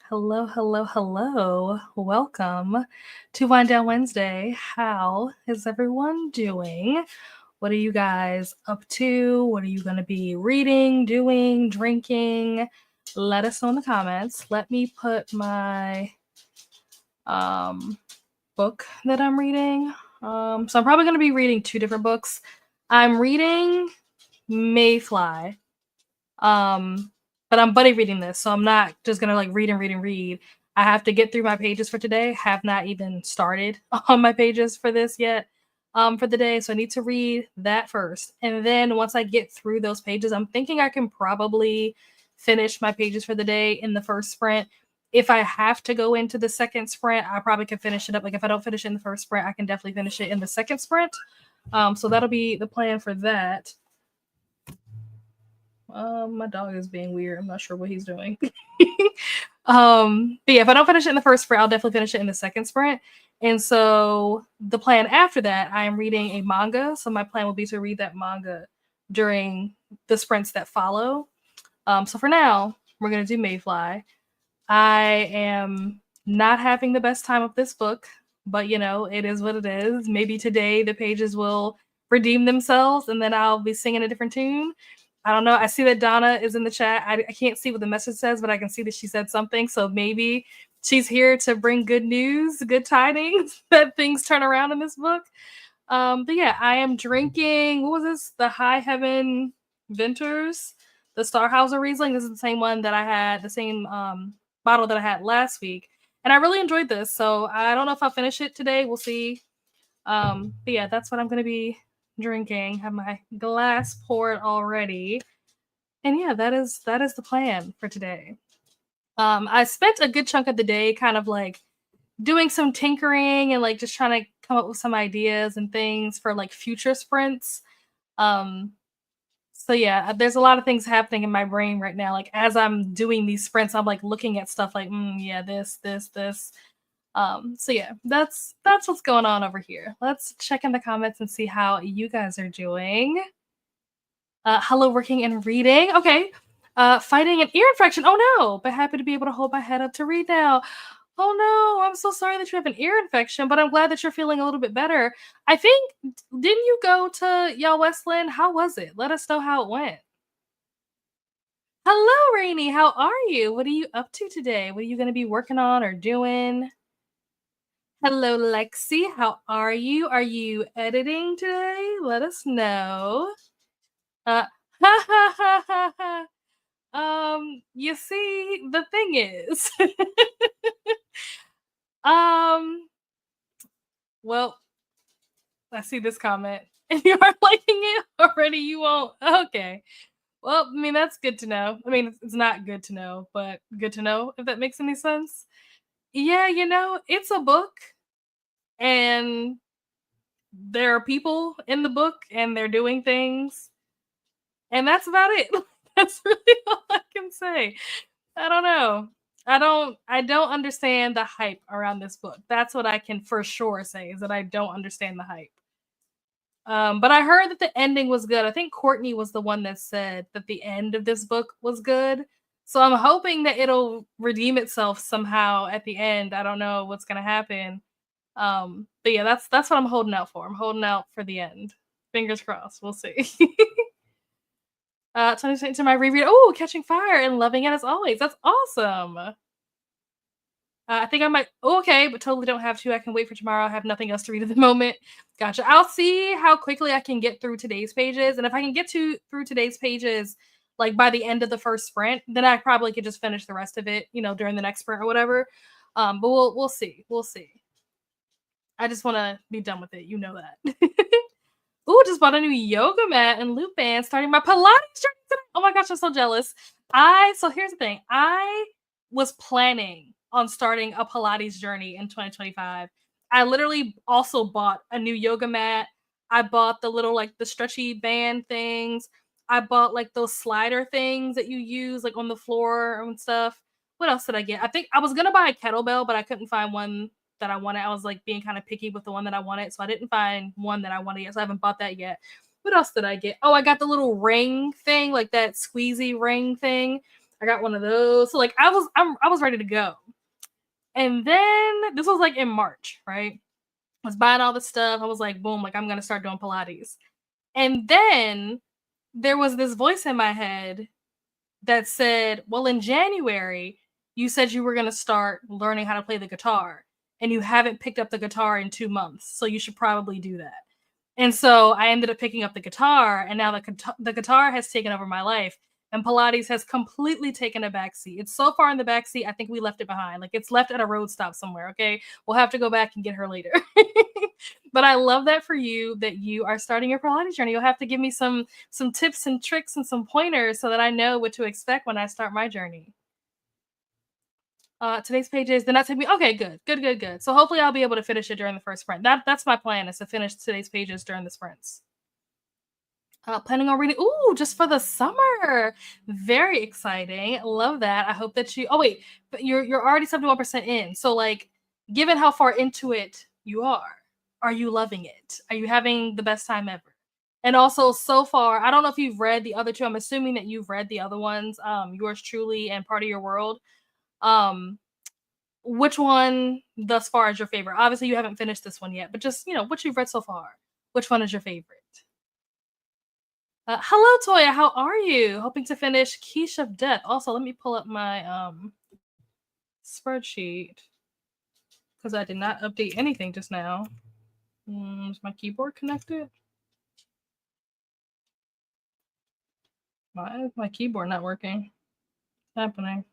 Hello, hello, hello. Welcome to Wind Down Wednesday. How is everyone doing? What are you guys up to? What are you going to be reading, doing, drinking? Let us know in the comments. Let me put my um, book that I'm reading. So I'm probably going to be reading two different books. I'm reading Mayfly. Um, but I'm buddy reading this, so I'm not just gonna like read and read and read. I have to get through my pages for today. Have not even started on my pages for this yet. For the day, so I need to read that first, and then once I get through those pages, I'm thinking I can probably finish my pages for the day in the first sprint. If I have to go into the second sprint, I probably can finish it up. Like if I don't finish it in the first sprint, I can definitely finish it in the second sprint. So that'll be the plan for that. My dog is being weird. I'm not sure what he's doing. But yeah, if I don't finish it in the first sprint, I'll definitely finish it in the second sprint. And so the plan after that, I am reading a manga. So my plan will be to read that manga during the sprints that follow. So for now, we're gonna do Mayfly. I am not having the best time of this book, but you know, it is what it is. Maybe today the pages will redeem themselves and then I'll be singing a different tune. I don't know. I see that Donna is in the chat. I can't see what the message says, but I can see that she said something. So maybe she's here to bring good news, good tidings that things turn around in this book. But yeah, I am drinking. What was this? The High Heaven Vinters, the Starhauser Riesling. This is the same one that I had, the same bottle that I had last week, and I really enjoyed this. So I don't know if I'll finish it today. We'll see. But yeah, that's what I'm gonna be drinking. Have my glass poured already, and yeah, that is the plan for today. I spent a good chunk of the day kind of like doing some tinkering and like just trying to come up with some ideas and things for like future sprints. Um, so yeah, there's a lot of things happening in my brain right now. Like as I'm doing these sprints, I'm like looking at stuff like, yeah, this. So yeah, that's what's going on over here. Let's check in the comments and see how you guys are doing. Hello, working and reading. Okay. Fighting an ear infection. Oh no, but happy to be able to hold my head up to read now. Oh no, I'm so sorry that you have an ear infection, but I'm glad that you're feeling a little bit better. I think, didn't you go to Y'all Westland? How was it? Let us know how it went. Hello, Rainy. How are you? What are you up to today? What are you going to be working on or doing? Hello, Lexi. How are you? Are you editing today? Let us know. Uh, ha ha ha ha ha. You see, the thing is, um, well, I see this comment and you are liking it already. You won't. Okay. Well, I mean, that's good to know. I mean, it's not good to know, but good to know if that makes any sense. Yeah, you know, it's a book and there are people in the book and they're doing things, and that's about it. That's really all I can say. I don't know. I don't understand the hype around this book. That's what I can for sure say is that I don't understand the hype. But I heard that the ending was good. I think Courtney was the one that said that the end of this book was good. So I'm hoping that it'll redeem itself somehow at the end. I don't know what's gonna happen. But yeah, that's what I'm holding out for. I'm holding out for the end. Fingers crossed. We'll see. 20 to my reread. Oh, Catching Fire and loving it as always. That's awesome. I think I might. Oh, okay, but totally don't have to. I can wait for tomorrow. I have nothing else to read at the moment. Gotcha. I'll see how quickly I can get through today's pages, and if I can get through today's pages like by the end of the first sprint, then I probably could just finish the rest of it, you know, during the next sprint or whatever. But we'll see. We'll see. I just want to be done with it. You know that. Ooh, just bought a new yoga mat and loop band, starting my Pilates journey today. Oh my gosh, I'm so jealous. So here's the thing. I was planning on starting a Pilates journey in 2025. I literally also bought a new yoga mat. I bought the little like the stretchy band things. I bought like those slider things that you use like on the floor and stuff. What else did I get? I think I was gonna buy a kettlebell, but I couldn't find one that I wanted. I was like being kind of picky with the one that I wanted, so I didn't find one that I wanted yet. So I haven't bought that yet. What else did I get? Oh, I got the little ring thing, like that squeezy ring thing. I got one of those. So like I was ready to go. And then this was like in March, right? I was buying all this stuff. I was like, boom, like I'm gonna start doing Pilates. And then there was this voice in my head that said, well, in January, you said you were gonna start learning how to play the guitar, and you haven't picked up the guitar in 2 months. So you should probably do that. And so I ended up picking up the guitar, and now the guitar has taken over my life, and Pilates has completely taken a backseat. It's so far in the backseat, I think we left it behind. Like it's left at a road stop somewhere. Okay, we'll have to go back and get her later. But I love that for you that you are starting your Pilates journey. You'll have to give me some tips and tricks and some pointers so that I know what to expect when I start my journey. Today's pages did not take me. Okay, good, good, good, good. So hopefully I'll be able to finish it during the first sprint. That's my plan is to finish today's pages during the sprints. Planning on reading. Ooh, just for the summer. Very exciting. Love that. I hope that you. Oh wait, but you're already 71% in. So like, given how far into it you are you loving it? Are you having the best time ever? And also, so far, I don't know if you've read the other two. I'm assuming that you've read the other ones. Yours truly and Part of Your World. Um, which one thus far is your favorite? Obviously, you haven't finished this one yet, but just what you've read so far. Which one is your favorite? Hello, Toya. How are you? Hoping to finish Quiche of Death. Also, let me pull up my spreadsheet because I did not update anything just now. Is my keyboard connected? Why is my keyboard not working? What's happening?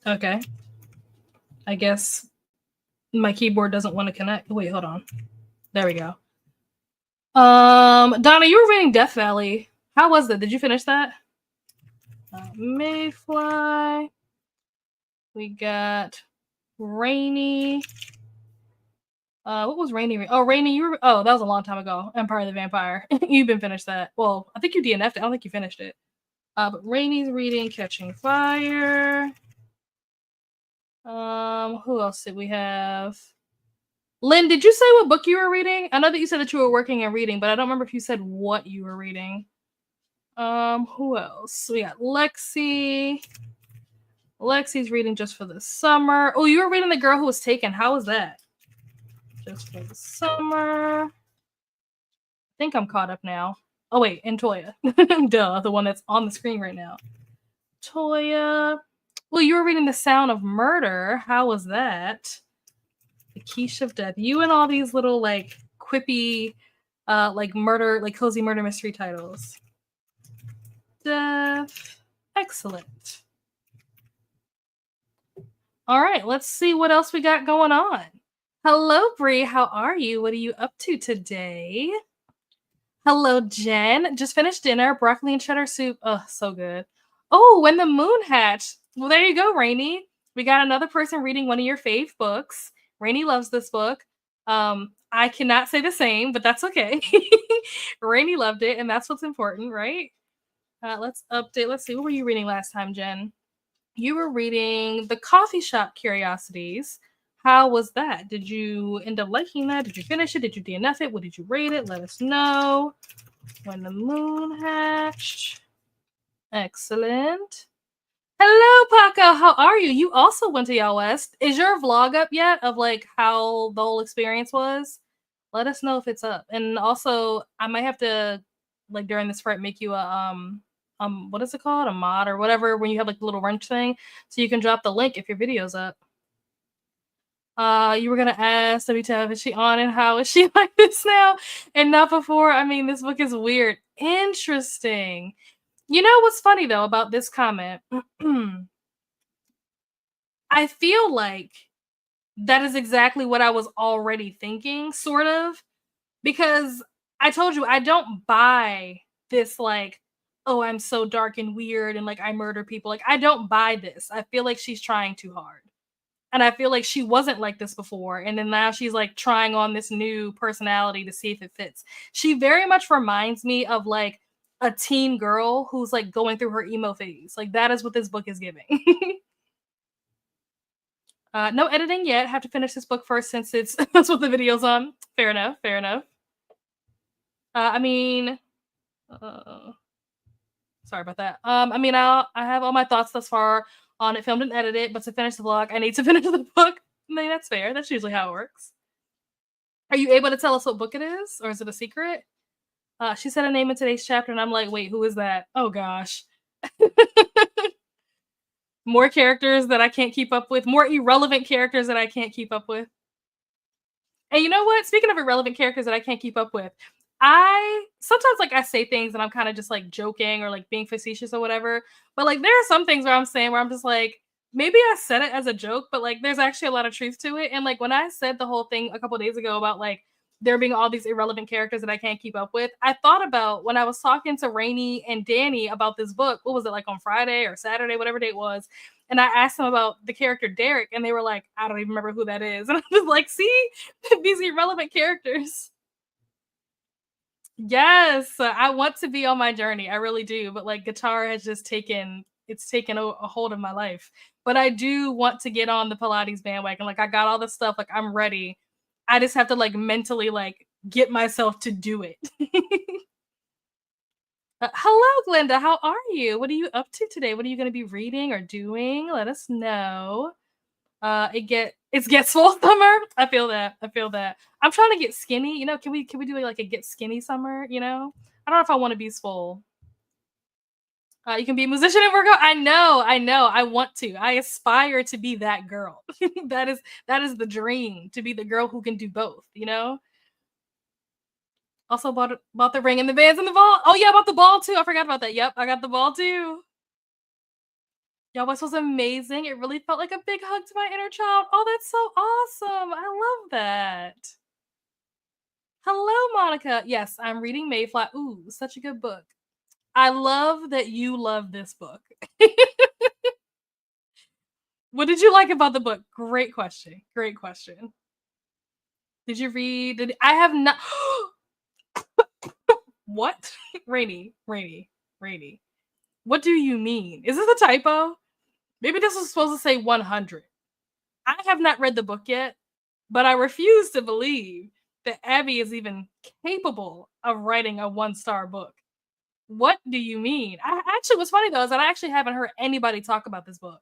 Okay. I guess my keyboard doesn't want to connect. Wait, hold on. There we go. Donna, you were reading Death Valley. How was that? Did you finish that? Mayfly. We got Rainy. What was Rainy? Oh, Rainy, you were. Oh, that was a long time ago. Empire of the Vampire. You've been finished that. Well, I think you DNF'd it. I don't think you finished it. But Rainy's reading Catching Fire. Who else did we have? Lynn, did you say what book you were reading? I know that you said that you were working and reading, but I don't remember if you said what you were reading. Who else? We got Lexi. Lexi's reading Just for the Summer. Oh, you were reading The Girl Who Was Taken. How was that? Just for the Summer. I think I'm caught up now. Oh, wait, and Toya. Duh, the one that's on the screen right now. Toya. Well, you were reading The Sound of Murder. How was that? The Quiche of Death. You and all these little, like, quippy, like, murder, like, cozy murder mystery titles. Death. Excellent. All right, let's see what else we got going on. Hello, Bree. How are you? What are you up to today? Hello, Jen. Just finished dinner. Broccoli and cheddar soup. Oh, so good. Oh, When the Moon Hatched. Well, there you go, Rainy. We got another person reading one of your fave books. Rainy loves this book. I cannot say the same, but that's okay. Rainy loved it, and that's what's important, right? Let's update. Let's see. What were you reading last time, Jen? You were reading The Coffee Shop Curiosities. How was that? Did you end up liking that? Did you finish it? Did you DNF it? What did you rate it? Let us know. When the Moon Hatched. Excellent. Hello, Paco. How are you? You also went to Y'all West. Is your vlog up yet of like how the whole experience was? Let us know if it's up. And also, I might have to like during this fight make you a what is it called? A mod or whatever when you have like the little wrench thing, so you can drop the link if your video's up. You were gonna ask WTF, is she on and how is she like this now and not before? I mean, this book is weird. Interesting. You know what's funny though about this comment? I feel like that is exactly what I was already thinking, sort of, because I told you I don't buy this like, oh, I'm so dark and weird and like I murder people. Like I don't buy this. I feel like she's trying too hard. And I feel like she wasn't like this before. And then now she's like trying on this new personality to see if it fits. She very much reminds me of like a teen girl who's like going through her emo phase. Like that is what this book is giving. No editing yet. Have to finish this book first since it's that's what the video's on. Fair enough. Fair enough. I mean, Sorry about that. I mean, I have all my thoughts thus far on it, filmed and edited, but to finish the vlog, I need to finish the book. I mean, that's fair. That's usually how it works. Are you able to tell us what book it is, or is it a secret? She said a name in today's chapter, and I'm like, wait, who is that? Oh gosh. More characters that I can't keep up with, more irrelevant characters that I can't keep up with. And you know what? Speaking of irrelevant characters that I can't keep up with, I sometimes like I say things and I'm kind of just like joking or like being facetious or whatever. But like there are some things where I'm saying where I'm just like, maybe I said it as a joke, but like there's actually a lot of truth to it. And like when I said the whole thing a couple days ago about like there being all these irrelevant characters that I can't keep up with, I thought about when I was talking to Rainey and Danny about this book. What was it, like on Friday or Saturday, whatever day it was? And I asked them about the character Derek, and they were like, I don't even remember who that is. And I was like, see, these irrelevant characters. Yes, I want to be on my journey. I really do. But like guitar has just taken a hold of my life. But I do want to get on the Pilates bandwagon. Like I got all the stuff, like I'm ready. I just have to like mentally like get myself to do it. Hello, Glenda. How are you? What are you up to today? What are you going to be reading or doing? Let us know. It's get swole summer. I feel that. I feel that. I'm trying to get skinny. You know, can we do like a get skinny summer? You know, I don't know if I want to be swole. You can be a musician and work out. I know. I know. I want to. I aspire to be that girl. that is the dream, to be the girl who can do both. You know. Also bought the ring and the bands and the ball. Oh yeah, I bought the ball too. I forgot about that. Yep, I got the ball too. Y'all, this was amazing. It really felt like a big hug to my inner child. Oh, that's so awesome. I love that. Hello, Monica. Yes, I'm reading Mayfly. Ooh, such a good book. I love that you love this book. What did you like about the book? Great question. Great question. Did you read? I have not. What? Rainy. What do you mean? Is this a typo? Maybe this was supposed to say 100. I have not read the book yet, but I refuse to believe that Abby is even capable of writing a 1-star book. What do you mean? Actually, what's funny though is that I actually haven't heard anybody talk about this book.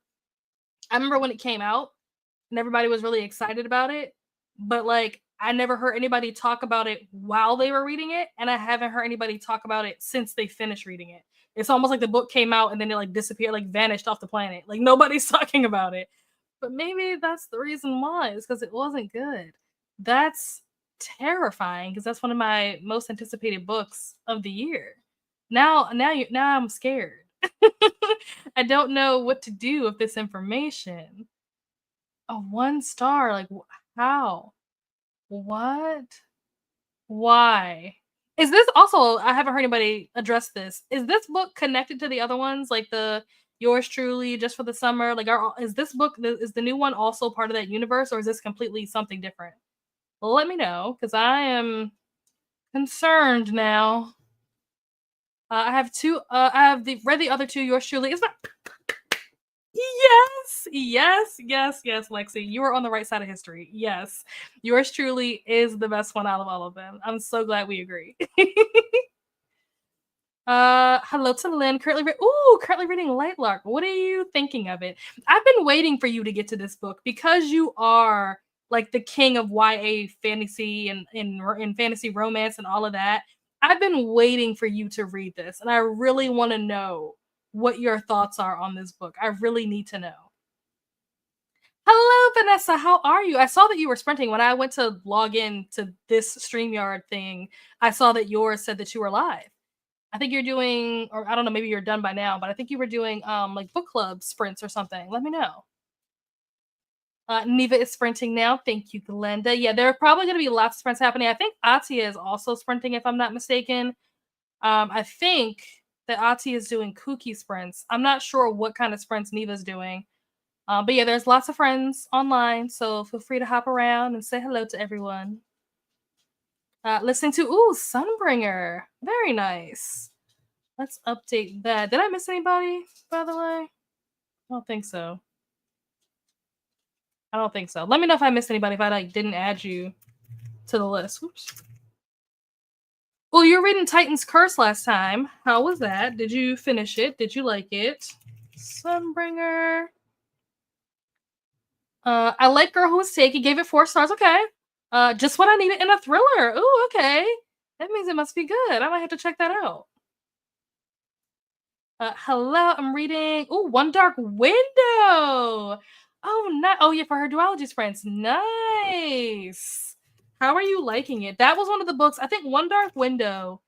I remember when it came out and everybody was really excited about it, but like I never heard anybody talk about it while they were reading it, and I haven't heard anybody talk about it since they finished reading it. It's almost like the book came out and then it like disappeared, like vanished off the planet. Like nobody's talking about it. But maybe that's the reason why, is because it wasn't good. That's terrifying because that's one of my most anticipated books of the year. Now I'm scared. I don't know what to do with this information. A 1 star, like how? What? Why? Is this also, I haven't heard anybody address this. Is this book connected to the other ones, like the yours truly, just for the summer? Like, is this book, is the new one also part of that universe, or is this completely something different? Let me know, because I am concerned now. I have two. I have read the other two. Yours truly is my. Yes, Lexi. You are on the right side of history. Yes, yours truly is the best one out of all of them. I'm so glad we agree. Hello to Lynn. Currently reading Lightlark. What are you thinking of it? I've been waiting for you to get to this book because you are like the king of YA fantasy and in fantasy romance and all of that. I've been waiting for you to read this, and I really want to know what your thoughts are on this book. I really need to know. Hello, Vanessa. How are you? I saw that you were sprinting. When I went to log in to this StreamYard thing, I saw that yours said that you were live. I think you're doing, or I don't know, maybe you're done by now, but I think you were doing like book club sprints or something. Let me know. Neva is sprinting now. Thank you, Glenda. Yeah, there are probably going to be lots of sprints happening. I think Atia is also sprinting, if I'm not mistaken. I think that Atia is doing kooky sprints. I'm not sure what kind of sprints Neva's doing. But yeah, there's lots of friends online, so feel free to hop around and say hello to everyone. Listening to Sunbringer. Very nice. Let's update that. Did I miss anybody, by the way? I don't think so. Let me know if I missed anybody, if I like didn't add you to the list. Oops. Well, you were reading Titan's Curse last time. How was that? Did you finish it? Did you like it? Sunbringer. I like Girl Who Was Taken. Gave it 4 stars. Okay. Just what I needed in a thriller. Ooh, okay. That means it must be good. I might have to check that out. Hello, I'm reading. Ooh, One Dark Window. Oh, no. Oh, yeah, for her duologies friends. Nice. How are you liking it? That was one of the books. I think One Dark Window,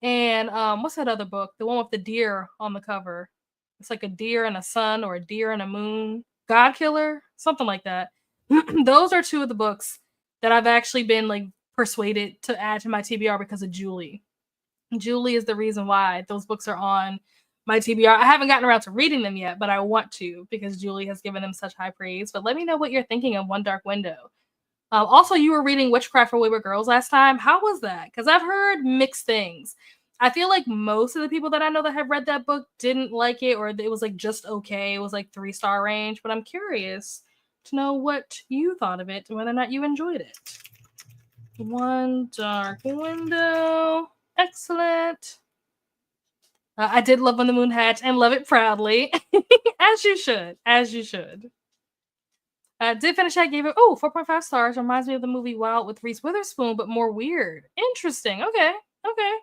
and what's that other book? The one with the deer on the cover. It's like a deer and a sun, or a deer and a moon. God Killer, something like that. Those are two of the books that I've actually been like persuaded to add to my TBR because of Julie. Julie is the reason why those books are on my TBR. I haven't gotten around to reading them yet, but I want to because Julie has given them such high praise. But let me know what you're thinking of One Dark Window. Also, you were reading Witchcraft for Wayward Girls last time. How was that? Because I've heard mixed things. I feel like most of the people that I know that have read that book didn't like it, or it was like just okay. It was like 3-star range. But I'm curious to know what you thought of it and whether or not you enjoyed it. One Dark Window. Excellent. I did love When the Moon Hatched and love it proudly. As you should. As you should. Did finish that, gave it 4.5 stars. Reminds me of the movie Wild with Reese Witherspoon, but more weird. Interesting. Okay. Okay.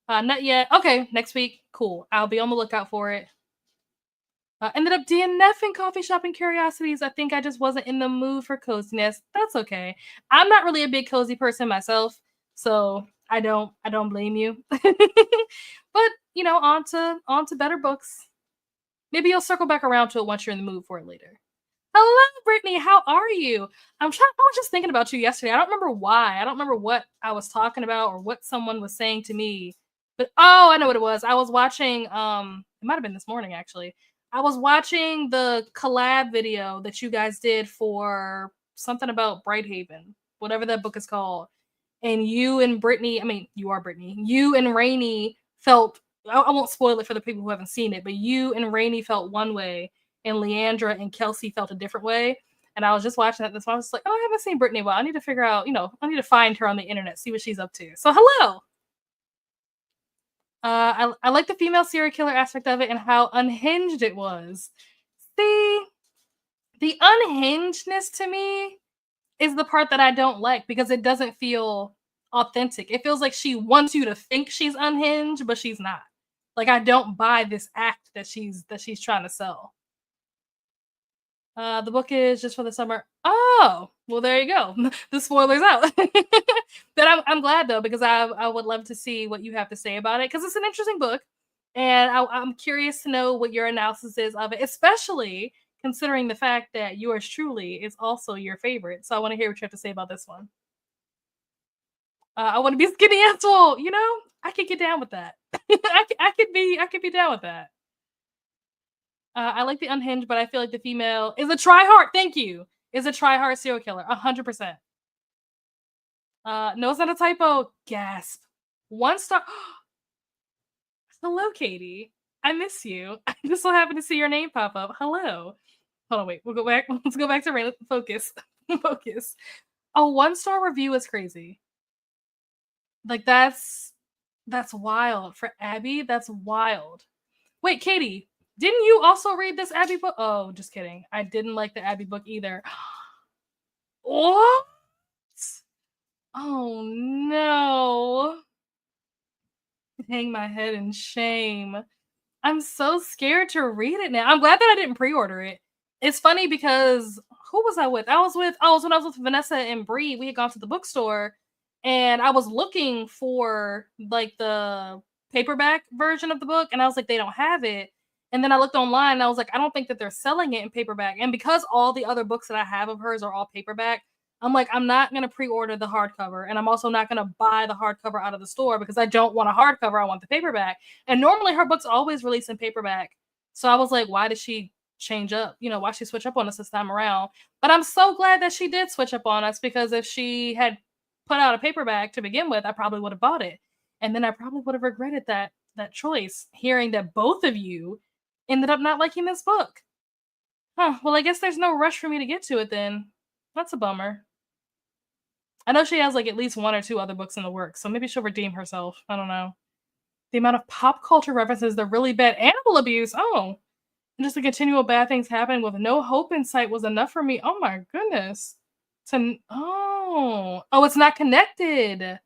Not yet. Okay, next week. Cool. I'll be on the lookout for it. Ended up DNFing Coffee Shop and Curiosities. I think I just wasn't in the mood for coziness. That's okay. I'm not really a big cozy person myself, so I don't blame you. But on to better books. Maybe you'll circle back around to it once you're in the mood for it later. Hello, Brittany. How are you? I was just thinking about you yesterday. I don't remember why. I don't remember what I was talking about or what someone was saying to me. But I know what it was. I was watching. It might have been this morning actually. I was watching the collab video that you guys did for something about Brighthaven, whatever that book is called. And you and Brittany, I mean, you are Brittany. You and Rainey felt. I won't spoil it for the people who haven't seen it, but you and Rainey felt one way, and Leandra and Kelsey felt a different way. And I was just watching that this one. I was like, I haven't seen Brittany well. I need to figure out, I need to find her on the internet, see what she's up to. So hello. I like the female serial killer aspect of it and how unhinged it was. See, the unhingedness to me is the part that I don't like because it doesn't feel authentic. It feels like she wants you to think she's unhinged, but she's not. Like I don't buy this act that she's trying to sell. The book is just for the summer. Oh, well, there you go. The spoiler's out. But I'm glad though because I would love to see what you have to say about it because it's an interesting book, and I'm curious to know what your analysis is of it, especially considering the fact that yours truly is also your favorite. So I want to hear what you have to say about this one. I want to be skinny and tall. I could get down with that. I could be down with that. I like the unhinged, but I feel like the female is a try hard. Thank you. Is a try hard serial killer. 100%. No, it's not a typo. Gasp. 1 star. Hello, Katie. I miss you. I just so happen to see your name pop up. Hello. Hold on, wait. We'll go back. Let's go back to random focus. Focus. A 1-star review is crazy. Like that's wild for Abby. That's wild. Wait, Katie, didn't you also read this Abby book? Oh, just kidding. I didn't like the Abby book either. What? Oh no. Hang my head in shame. I'm so scared to read it now. I'm glad that I didn't pre-order it. It's funny because who was I with? I was when I was with Vanessa and Bree. We had gone to the bookstore and I was looking for like the paperback version of the book, and I was like, they don't have it. And then I looked online and I was like, I don't think that they're selling it in paperback. And because all the other books that I have of hers are all paperback, I'm like, I'm not gonna pre-order the hardcover, and I'm also not gonna buy the hardcover out of the store because I don't want a hardcover. I want the paperback. And normally her books always release in paperback. So I was like, why did she change up? Why she switch up on us this time around? But I'm so glad that she did switch up on us because if she had put out a paperback to begin with, I probably would have bought it. And then I probably would have regretted that choice, hearing that both of you ended up not liking this book. Huh. Well, I guess there's no rush for me to get to it then. That's a bummer. I know she has like at least 1 or 2 other books in the works, so maybe she'll redeem herself. I don't know. The amount of pop culture references, the really bad animal abuse. Oh, and just the continual bad things happening with no hope in sight was enough for me. Oh my goodness. Oh, it's not connected.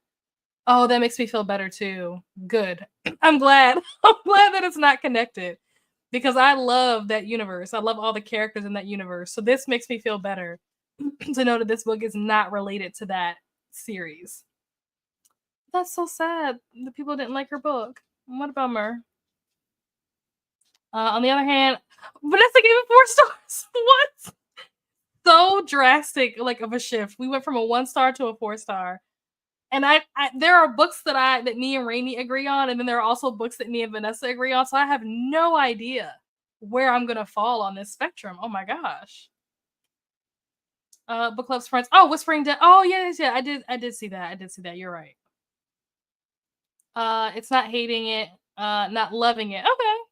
Oh, that makes me feel better too. Good. I'm glad. I'm glad that it's not connected because I love that universe. I love all the characters in that universe. So this makes me feel better to know that this book is not related to that series. That's so sad. The people didn't like her book. What a bummer. On the other hand, Vanessa gave it 4 stars. What? So drastic, like of a shift. We went from a 1 star to a 4 star. And I there are books that me and Rainey agree on, and then there are also books that me and Vanessa agree on. So I have no idea where I'm gonna fall on this spectrum. Oh my gosh. Book club's friends. Oh, Whispering Dead. Oh yes, yeah. I did see that. I did see that. You're right. It's not hating it, not loving it.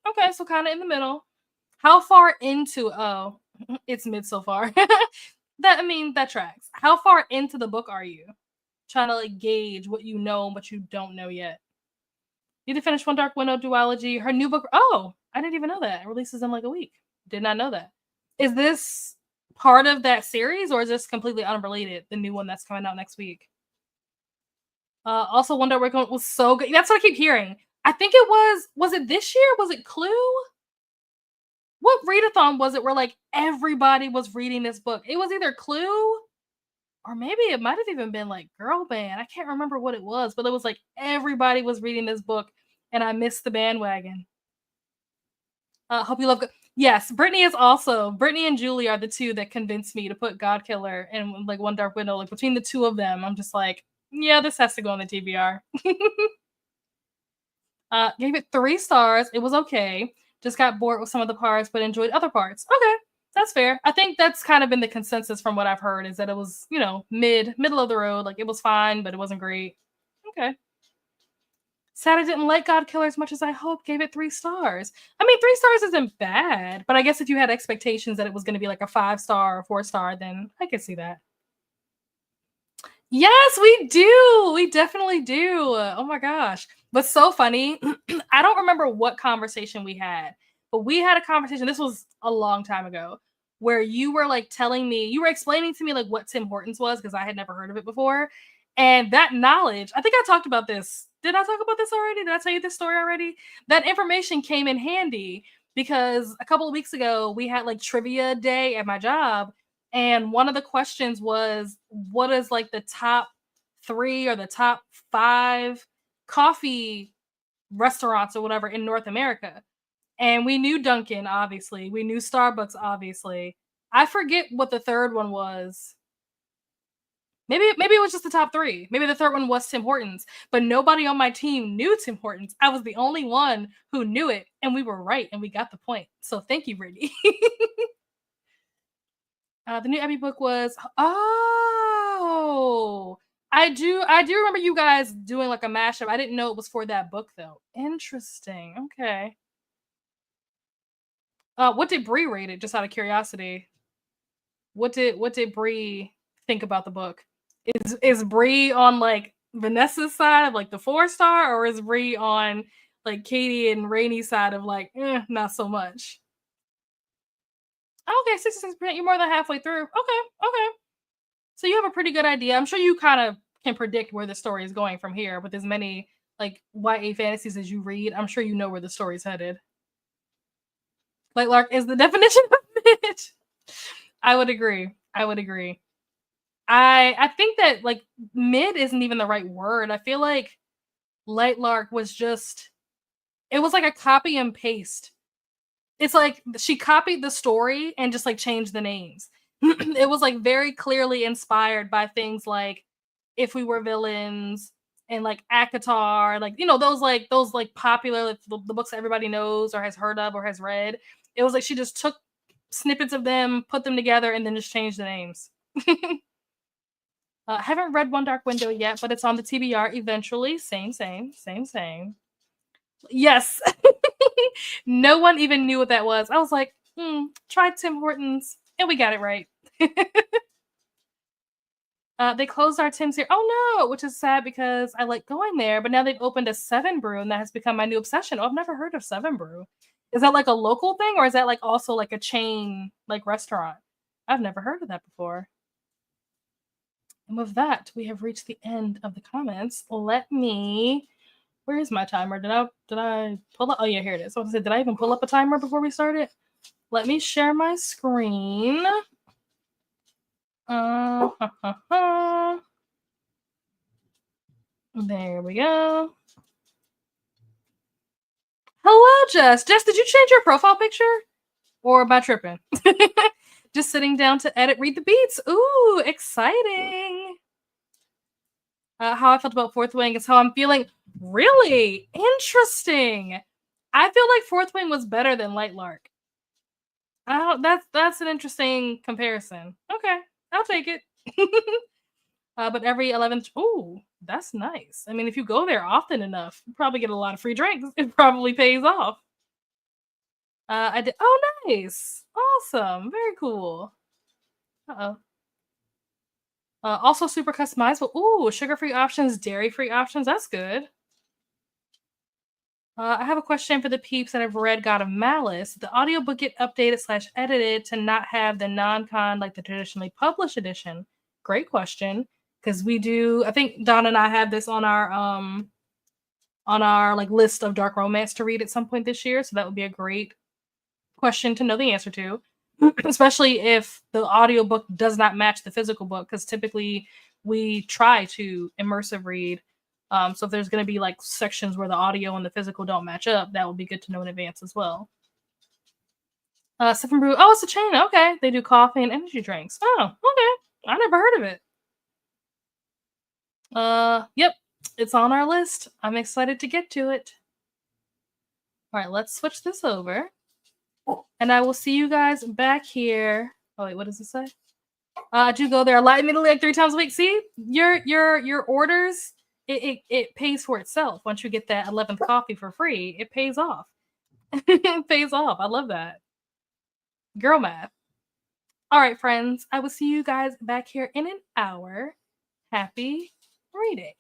Okay, so kind of in the middle. How far into it's mid so far. That tracks. How far into the book are you? Trying to like gauge what you know and what you don't know yet. Need to finish One Dark Window duology. Her new book. Oh, I didn't even know that. It releases in like a week. Did not know that. Is this part of that series or is this completely unrelated? The new one that's coming out next week. Also, One Dark Window was so good. That's what I keep hearing. I think it was it this year? Was it Clue? What readathon was it where like everybody was reading this book? It was either Clue or maybe it might have even been like Girl Band. I can't remember what it was, but it was like everybody was reading this book and I missed the bandwagon. Hope you love. Yes, Brittany and Julie are the 2 that convinced me to put God Killer and like One Dark Window. Like between the 2 of them, I'm just like, yeah, this has to go on the TBR. Gave it 3 stars. It was okay. Just got bored with some of the parts, but enjoyed other parts. Okay, that's fair. I think that's kind of been the consensus from what I've heard is that it was, middle of the road. Like it was fine, but it wasn't great. Okay. Sad I didn't like God Killer as much as I hoped. Gave it 3 stars. I mean, 3 stars isn't bad, but I guess if you had expectations that it was going to be like a 5-star or 4-star, then I could see that. Yes, we do. We definitely do. Oh my gosh. What's so funny, I don't remember what conversation we had, but we had a conversation. This was a long time ago where you were like telling me, you were explaining to me like what Tim Hortons was because I had never heard of it before. And that knowledge, I think I talked about this. Did I talk about this already? Did I tell you this story already? That information came in handy because a couple of weeks ago we had like trivia day at my job and one of the questions was, what is like the top 3 or the top 5 coffee restaurants or whatever in North America? And we knew Dunkin', obviously. We knew Starbucks, obviously. I forget what the third one was. Maybe it was just the top 3. Maybe the third one was Tim Hortons, but nobody on my team knew Tim Hortons. I was the only one who knew it, and we were right, and we got the point. So thank you, Brittany. The new Abby book was I do remember you guys doing like a mashup. I didn't know it was for that book though. Interesting. Okay. What did Bree rate it? Just out of curiosity. What did Bree think about the book? Is Bree on like Vanessa's side of like the 4-star, or is Bree on like Katie and Rainey's side of like not so much? Okay, 66%. You're more than halfway through. Okay. So you have a pretty good idea. I'm sure you kind of can predict where the story is going from here with as many like YA fantasies as you read. I'm sure you know where the story's headed. Light Lark is the definition of bitch. I would agree. I think that like mid isn't even the right word. I feel like Light Lark was just it was like a copy and paste. It's like she copied the story and just like changed the names. It was like very clearly inspired by things like If We Were Villains and like Akatar, like those popular like, the books that everybody knows or has heard of or has read. It was like she just took snippets of them, put them together, and then just changed the names. Haven't read One Dark Window yet, but it's on the TBR eventually. Same. Yes. No one even knew what that was. I was like, try Tim Hortons, and we got it right. They closed our Tim's here. Oh no, which is sad because I like going there, but now they've opened a Seven Brew and that has become my new obsession. Oh, I've never heard of Seven Brew. Is that like a local thing or is that like also like a chain like restaurant? I've never heard of that before. And with that, we have reached the end of the comments. Let me. Where is my timer? Did I pull up? Oh yeah, here it is. So I said, did I even pull up a timer before we started? Let me share my screen. Ha, ha, ha. There we go. Hello, Jess. Jess, did you change your profile picture? Or am I tripping? Just sitting down to edit, read the beats. Ooh, exciting. How I felt about Fourth Wing is how I'm feeling. Really interesting. I feel like Fourth Wing was better than Light Lark. Oh, that's an interesting comparison. Okay, I'll take it. But every 11th, ooh, that's nice. I mean, if you go there often enough, you probably get a lot of free drinks. It probably pays off. I did. Oh, nice, awesome, very cool. Uh-oh. Also super customizable. Ooh, sugar-free options, dairy-free options. That's good. I have a question for the peeps that have read God of Malice. Did the audiobook get updated slash edited to not have the non-con like the traditionally published edition? Great question. Because we do, I think Don and I have this on our like list of dark romance to read at some point this year. So that would be a great question to know the answer to. Especially if the audiobook does not match the physical book, because typically we try to immersive read. So if there's going to be like sections where the audio and the physical don't match up, that would be good to know in advance as well. Seven Brew. Oh, it's a chain. Okay, they do coffee and energy drinks. Oh, okay. I never heard of it. Yep, it's on our list. I'm excited to get to it. All right, let's switch this over, and I will see you guys back here. Oh wait, what does it say? Do go there immediately like 3 times a week. See, your orders, it pays for itself once you get that 11th coffee for free. It pays off. It pays off. I love that. Girl math. All right, friends. I will see you guys back here in an hour. Happy reading.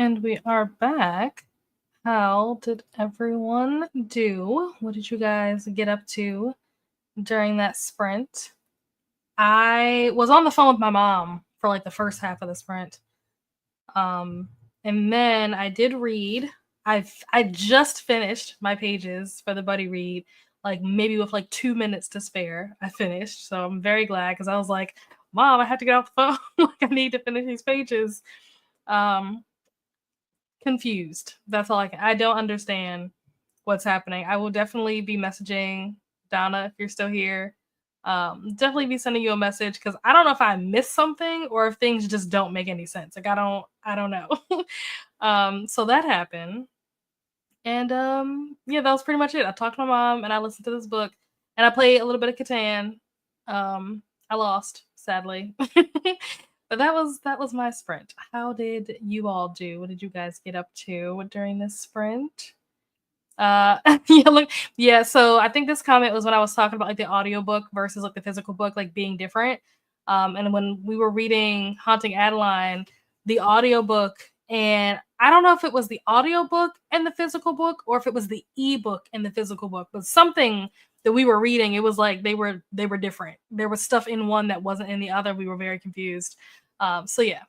And we are back. How did everyone do? What did you guys get up to during that sprint? I was on the phone with my mom for like the first half of the sprint. And then I did read. I just finished my pages for the buddy read, like maybe with like 2 minutes to spare. I finished, so I'm very glad because I was like, "Mom, I have to get off the phone. Like I need to finish these pages." Um, Confused. That's all I don't understand what's happening. I will definitely be messaging Donna if you're still here. Definitely be sending you a message because I don't know if I missed something or if things just don't make any sense. Like I don't know. So that happened. And yeah, that was pretty much it. I talked to my mom and I listened to this book and I played a little bit of Catan. I lost, sadly. But that was my sprint. How did you all do? What did you guys get up to during this sprint? Yeah, look, yeah, so I think this comment was when I was talking about like the audiobook versus like the physical book like being different. And when we were reading Haunting Adeline, the audiobook, and I don't know if it was the audiobook and the physical book or if it was the ebook and the physical book, but something that we were reading, it was like they were different. There was stuff in one that wasn't in the other. We were very confused. So yeah.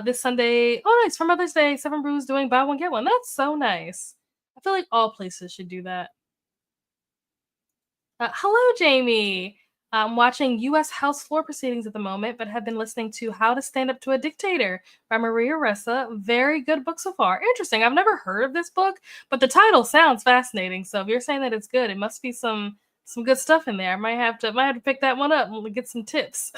This Sunday. Oh, nice for Mother's Day. Seven Brews doing buy one get one. That's so nice. I feel like all places should do that. Hello, Jamie. I'm watching U.S. House floor proceedings at the moment, but have been listening to How to Stand Up to a Dictator by Maria Ressa. Very good book so far. Interesting. I've never heard of this book, but the title sounds fascinating. So if you're saying that it's good, it must be some good stuff in there. I might have to pick that one up and get some tips.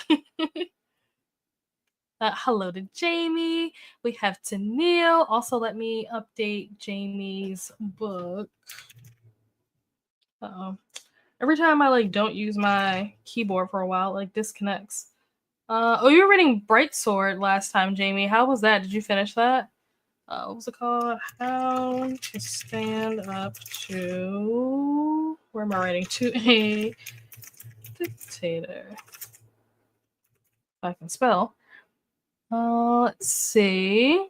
Hello to Jamie. We have Tennille. Also, let me update Jamie's book. Uh-oh. Every time I like don't use my keyboard for a while, it, like disconnects. Oh, you were reading Bright Sword last time, Jamie. How was that? Did you finish that? What was it called? How to Stand Up to... Where am I writing? To a Dictator. If I can spell. Let's see.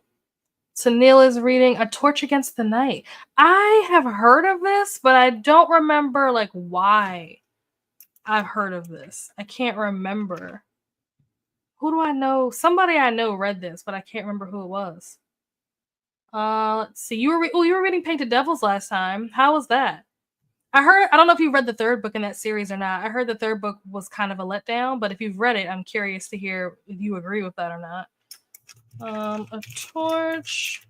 So Neil is reading A Torch Against the Night. I have heard of this, but I don't remember like why I've heard of this. I can't remember. Who do I know? Somebody I know read this, but I can't remember who it was. Let's see. You were reading Painted Devils last time. How was that? I don't know if you read the third book in that series or not. I heard the third book was kind of a letdown, but if you've read it, I'm curious to hear if you agree with that or not. A Torch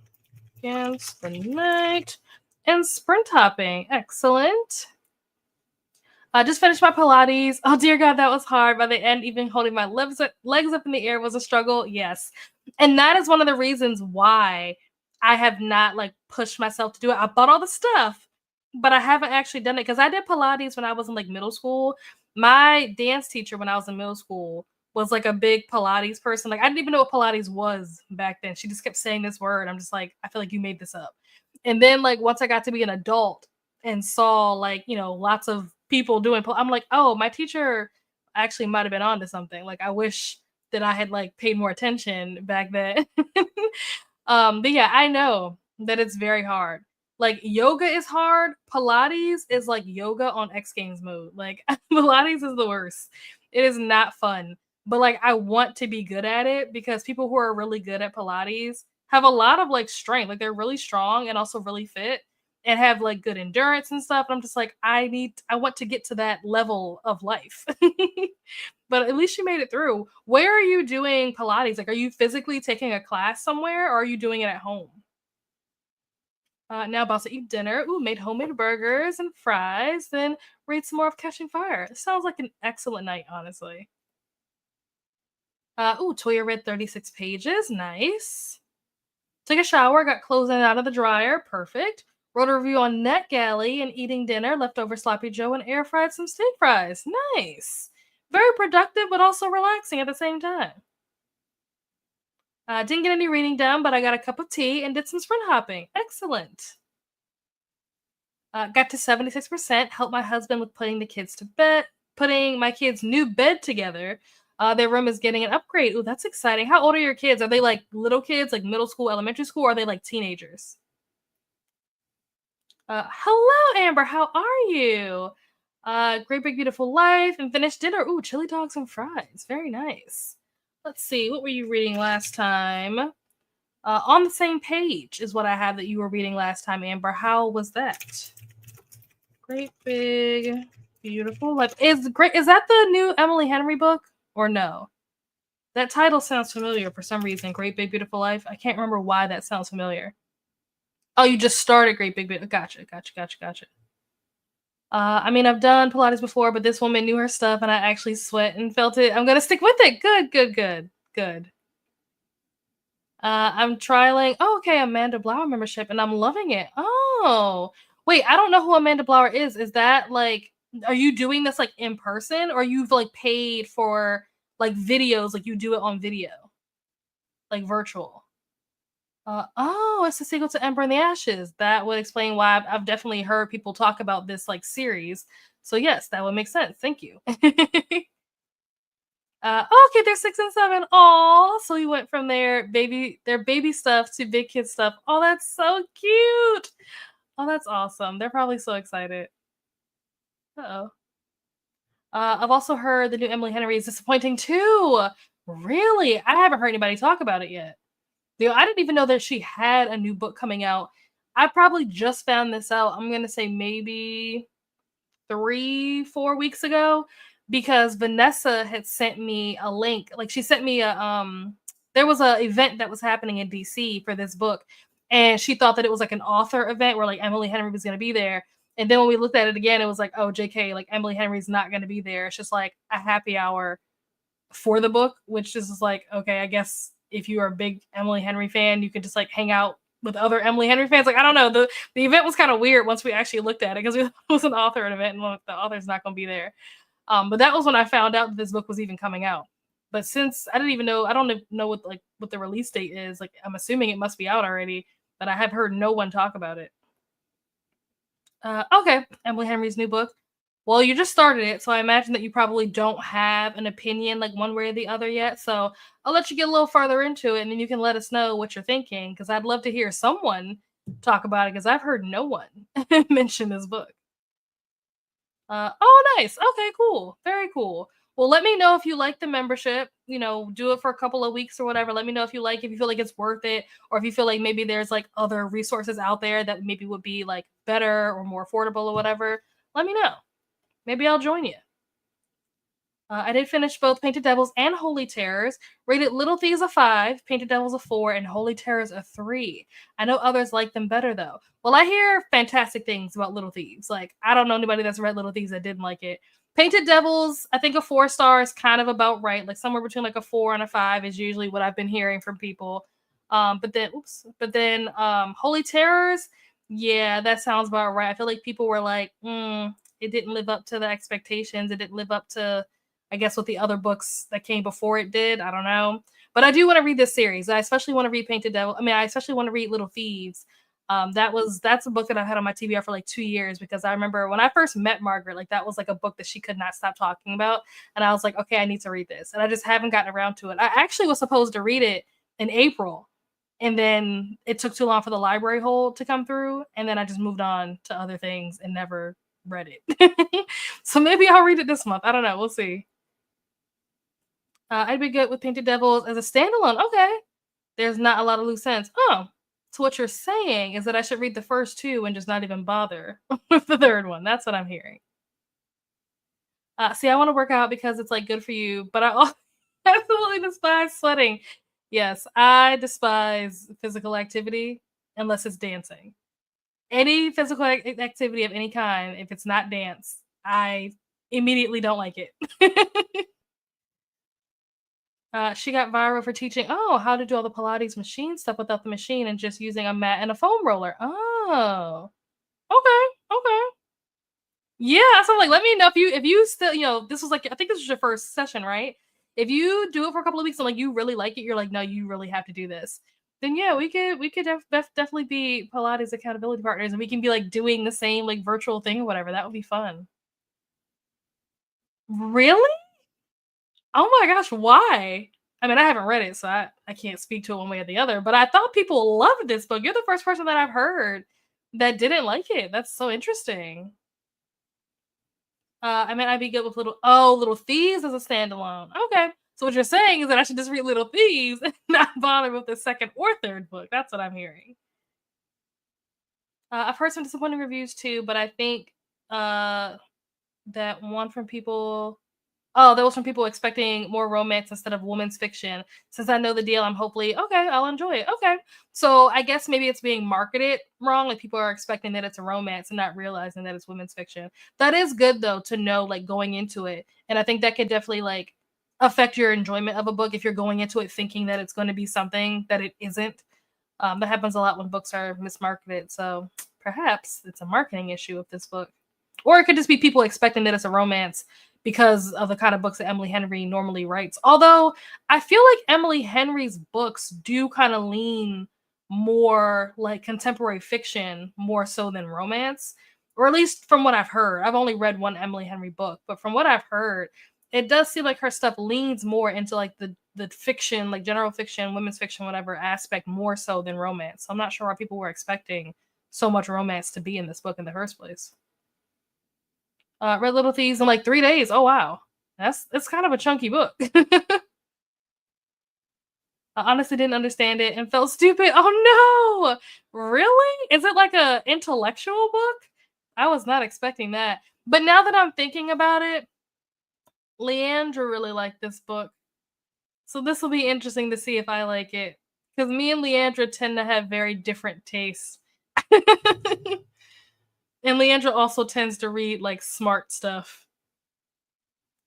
Against the Night and sprint hopping. Excellent. I just finished my Pilates. Oh dear God, that was hard. By the end, even holding my legs up in the air was a struggle. Yes, and that is one of the reasons why I have not like pushed myself to do it. I bought all the stuff, but I haven't actually done it because I did Pilates when I was in like middle school. My dance teacher when I was in middle school was like a big Pilates person. Like I didn't even know what Pilates was back then. She just kept saying this word. I'm just like, I feel like you made this up. And then like once I got to be an adult and saw like, lots of people doing, I'm like, oh, my teacher actually might have been onto something. Like I wish that I had like paid more attention back then. But yeah, I know that it's very hard. Like yoga is hard. Pilates is like yoga on X Games mode. Like Pilates is the worst. It is not fun. But like I want to be good at it because people who are really good at Pilates have a lot of like strength. Like they're really strong and also really fit and have like good endurance and stuff. And I'm just like, I want to get to that level of life. But at least you made it through. Where are you doing Pilates? Like, are you physically taking a class somewhere or are you doing it at home? Now about to eat dinner. Ooh, made homemade burgers and fries. Then read some more of Catching Fire. It sounds like an excellent night, honestly. Toya read 36 pages. Nice. Took a shower, got clothes in and out of the dryer. Perfect. Wrote a review on NetGalley and eating dinner, leftover sloppy joe, and air fried some steak fries. Nice. Very productive, but also relaxing at the same time. Didn't get any reading done, but I got a cup of tea and did some sprint hopping. Excellent. Got to 76%. Helped my husband with putting the kids to bed, putting my kids' new bed together. Their room is getting an upgrade. Ooh, that's exciting. How old are your kids? Are they like little kids, like middle school, elementary school, or are they like teenagers? Hello, Amber. How are you? Great big beautiful life and finished dinner. Ooh, chili dogs and fries. Very nice. Let's see. What were you reading last time? On the same page is what I have that you were reading last time, Amber. How was that? Great big beautiful life. Is great. Is that the new Emily Henry book or no? That title sounds familiar for some reason. Great big beautiful life. I can't remember why that sounds familiar. Oh, you just started Great Big Beautiful. Gotcha, gotcha, gotcha, gotcha. I mean, I've done Pilates before, but this woman knew her stuff, and I actually sweat and felt it. I'm gonna stick with it. Good, good, good, good. I'm trialing. Oh, okay, Amanda Blower membership, and I'm loving it. Oh, wait, I don't know who Amanda Blower is. Is that like, are you doing this like in person, or you've like paid for like videos, like you do it on video, like virtual? Oh, it's the sequel to Ember in the Ashes. That would explain why I've definitely heard people talk about this like series. So yes, that would make sense. Thank you. Okay, they're 6 and 7. Oh, so we went from their baby stuff to big kid stuff. Oh, that's so cute. Oh, that's awesome. They're probably so excited. Uh-oh. I've also heard the new Emily Henry is disappointing too. Really? I haven't heard anybody talk about it yet. Dude, I didn't even know that she had a new book coming out. I probably just found this out. I'm gonna say maybe 3, 4 weeks ago because Vanessa had sent me a link. Like she sent me there was a event that was happening in DC for this book, and she thought that it was like an author event where like Emily Henry was gonna be there. And then when we looked at it again, it was like, oh, JK, like Emily Henry's not gonna be there. It's just like a happy hour for the book, which is like, okay, I guess if you are a big Emily Henry fan, you could just like hang out with other Emily Henry fans. Like, I don't know. The event was kind of weird once we actually looked at it because it was an author event and the author's not going to be there. But that was when I found out that this book was even coming out. But since I didn't even know, I don't know what the release date is. Like, I'm assuming it must be out already, but I have heard no one talk about it. Okay, Emily Henry's new book. Well, you just started it, so I imagine that you probably don't have an opinion like one way or the other yet. So I'll let you get a little farther into it, and then you can let us know what you're thinking. Because I'd love to hear someone talk about it. Because I've heard no one mention this book. Oh, nice. Okay, cool. Very cool. Well, let me know if you like the membership. You know, do it for a couple of weeks or whatever. Let me know if you feel like it's worth it, or if you feel like maybe there's like other resources out there that maybe would be like better or more affordable or whatever. Let me know. Maybe I'll join you. I did finish both Painted Devils and Holy Terrors. Rated Little Thieves a 5, Painted Devils a 4, and Holy Terrors a 3. I know others like them better though. Well, I hear fantastic things about Little Thieves. Like, I don't know anybody that's read Little Thieves that didn't like it. Painted Devils, I think a 4 star is kind of about right. Like somewhere between like a 4 and a 5 is usually what I've been hearing from people. But then Holy Terrors, yeah, that sounds about right. I feel like people were like, it didn't live up to the expectations. It didn't live up to, I guess, what the other books that came before it did. I don't know. But I do want to read this series. I especially want to read Painted Devil. I mean, I especially want to read Little Thieves. That's a book that I've had on my TBR for like 2 years because I remember when I first met Margaret, like that was like a book that she could not stop talking about. And I was like, okay, I need to read this. And I just haven't gotten around to it. I actually was supposed to read it in April. And then it took too long for the library hold to come through. And then I just moved on to other things and never read it. So maybe I'll read it this month. I don't know. We'll see. I'd be good with Painted Devils as a standalone. Okay. There's not a lot of loose ends. Oh. So what you're saying is that I should read the first two and just not even bother with the third one. That's what I'm hearing. See, I want to work out because it's like good for you, but I absolutely despise sweating. Yes, I despise physical activity unless it's dancing. Any physical activity of any kind, if it's not dance, I immediately don't like it. She got viral for teaching, oh, how to do all the Pilates machine stuff without the machine and just using a mat and a foam roller. Oh, okay, okay. Yeah, so like, let me know if you still, this was like, I think this was your first session, right? If you do it for a couple of weeks and like you really like it, you're like, no, you really have to do this. Then yeah, we could definitely be Pilates accountability partners, and we can be like doing the same like virtual thing or whatever. That would be fun. Really? Oh my gosh, why? I mean, I haven't read it, so I can't speak to it one way or the other, but I thought people loved this book. You're the first person that I've heard that didn't like it. That's so interesting. I mean, I'd be good with Little Thieves as a standalone. Okay. So what you're saying is that I should just read Little Thieves and not bother with the second or third book. That's what I'm hearing. I've heard some disappointing reviews too, but I think uh that one from people Oh, there was from people expecting more romance instead of women's fiction. Since I know the deal, I'm hopefully okay, I'll enjoy it. Okay. So I guess maybe it's being marketed wrong. Like people are expecting that it's a romance and not realizing that it's women's fiction. That is good though to know like going into it. And I think that could definitely like affect your enjoyment of a book if you're going into it thinking that it's going to be something that it isn't. That happens a lot when books are mismarketed. So perhaps it's a marketing issue with this book. Or it could just be people expecting that it's a romance because of the kind of books that Emily Henry normally writes. Although I feel like Emily Henry's books do kind of lean more like contemporary fiction more so than romance, or at least from what I've heard. I've only read one Emily Henry book, but from what I've heard, it does seem like her stuff leans more into like the fiction, like general fiction, women's fiction, whatever aspect more so than romance. So I'm not sure why people were expecting so much romance to be in this book in the first place. Read Little Thieves in like 3 days. Oh wow, it's kind of a chunky book. I honestly didn't understand it and felt stupid. Oh no, really? Is it like a intellectual book? I was not expecting that. But now that I'm thinking about it, Leandra really liked this book. So this will be interesting to see if I like it. Because me and Leandra tend to have very different tastes. And Leandra also tends to read like smart stuff.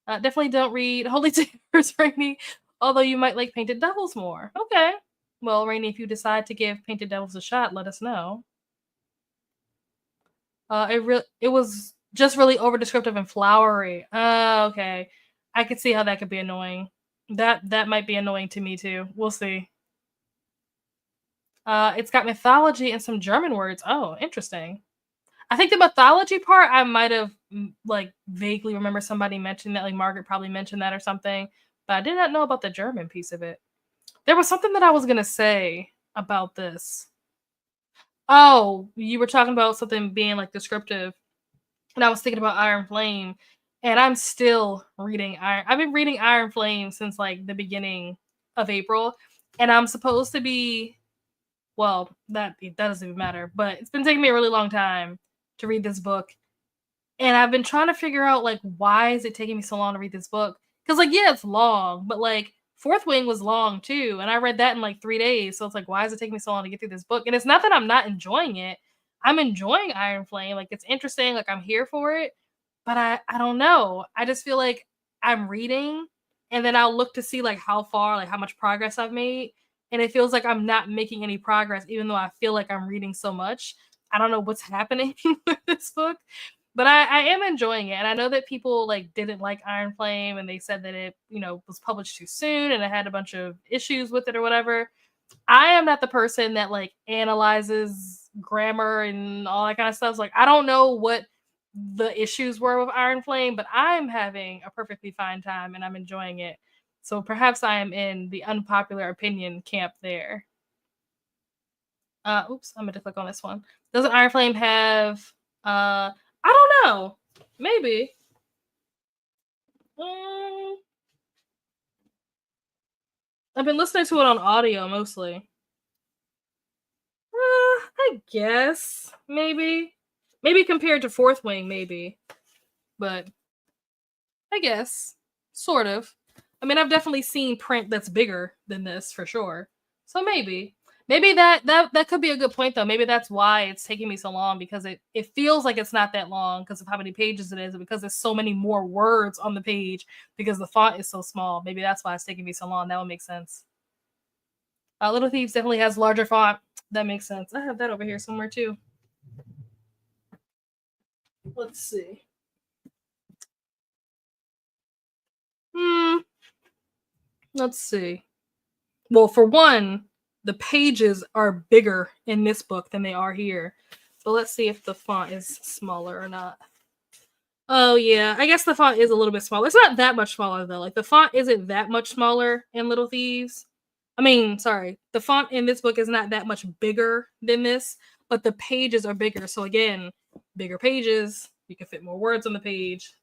Definitely don't read Holy Terrors, Rainy, although you might like Painted Devils more. Okay. Well, Rainy, if you decide to give Painted Devils a shot, let us know. It was just really over descriptive and flowery. Okay. I could see how that could be annoying. That might be annoying to me too. We'll see. It's got mythology and some German words. Oh, interesting. I think the mythology part I might have like vaguely remember somebody mentioning that, like Margaret probably mentioned that or something, but I did not know about the German piece of it. There was something that I was gonna say about this. Oh, you were talking about something being like descriptive, and I was thinking about Iron Flame, and I'm still reading Iron. I've been reading Iron Flame since like the beginning of April, and I'm supposed to be well. That doesn't even matter, but it's been taking me a really long time to read this book. And I've been trying to figure out like why is it taking me so long to read this book? Because like yeah, it's long, but like Fourth Wing was long too, and I read that in like 3 days. So it's like why is it taking me so long to get through this book? And it's not that I'm not enjoying it. I'm enjoying Iron Flame. Like it's interesting. Like I'm here for it. But I don't know. I just feel like I'm reading, and then I'll look to see like how far, like how much progress I've made, and it feels like I'm not making any progress, even though I feel like I'm reading so much. I don't know what's happening with this book, but I am enjoying it. And I know that people like didn't like Iron Flame and they said that it, was published too soon and it had a bunch of issues with it or whatever. I am not the person that like analyzes grammar and all that kind of stuff. So, like I don't know what the issues were with Iron Flame, but I'm having a perfectly fine time and I'm enjoying it. So perhaps I am in the unpopular opinion camp there. Oops, I'm gonna click on this one. Doesn't Iron Flame have I don't know. Maybe. Um, I've been listening to it on audio mostly. I guess maybe. Maybe compared to Fourth Wing, maybe. But I guess. Sort of. I mean, I've definitely seen print that's bigger than this for sure. So maybe. Maybe that could be a good point though. Maybe that's why it's taking me so long because it feels like it's not that long because of how many pages it is, and because there's so many more words on the page because the font is so small. Maybe that's why it's taking me so long. That would make sense. Little Thieves definitely has larger font. That makes sense. I have that over here somewhere too. Let's see. Hmm. Let's see. Well, for one, the pages are bigger in this book than they are here. So let's see if the font is smaller or not. Oh, yeah. I guess the font is a little bit smaller. It's not that much smaller, though. Like, the font isn't that much smaller in Little Thieves. I mean, sorry, the font in this book is not that much bigger than this, but the pages are bigger. So, again, bigger pages, you can fit more words on the page.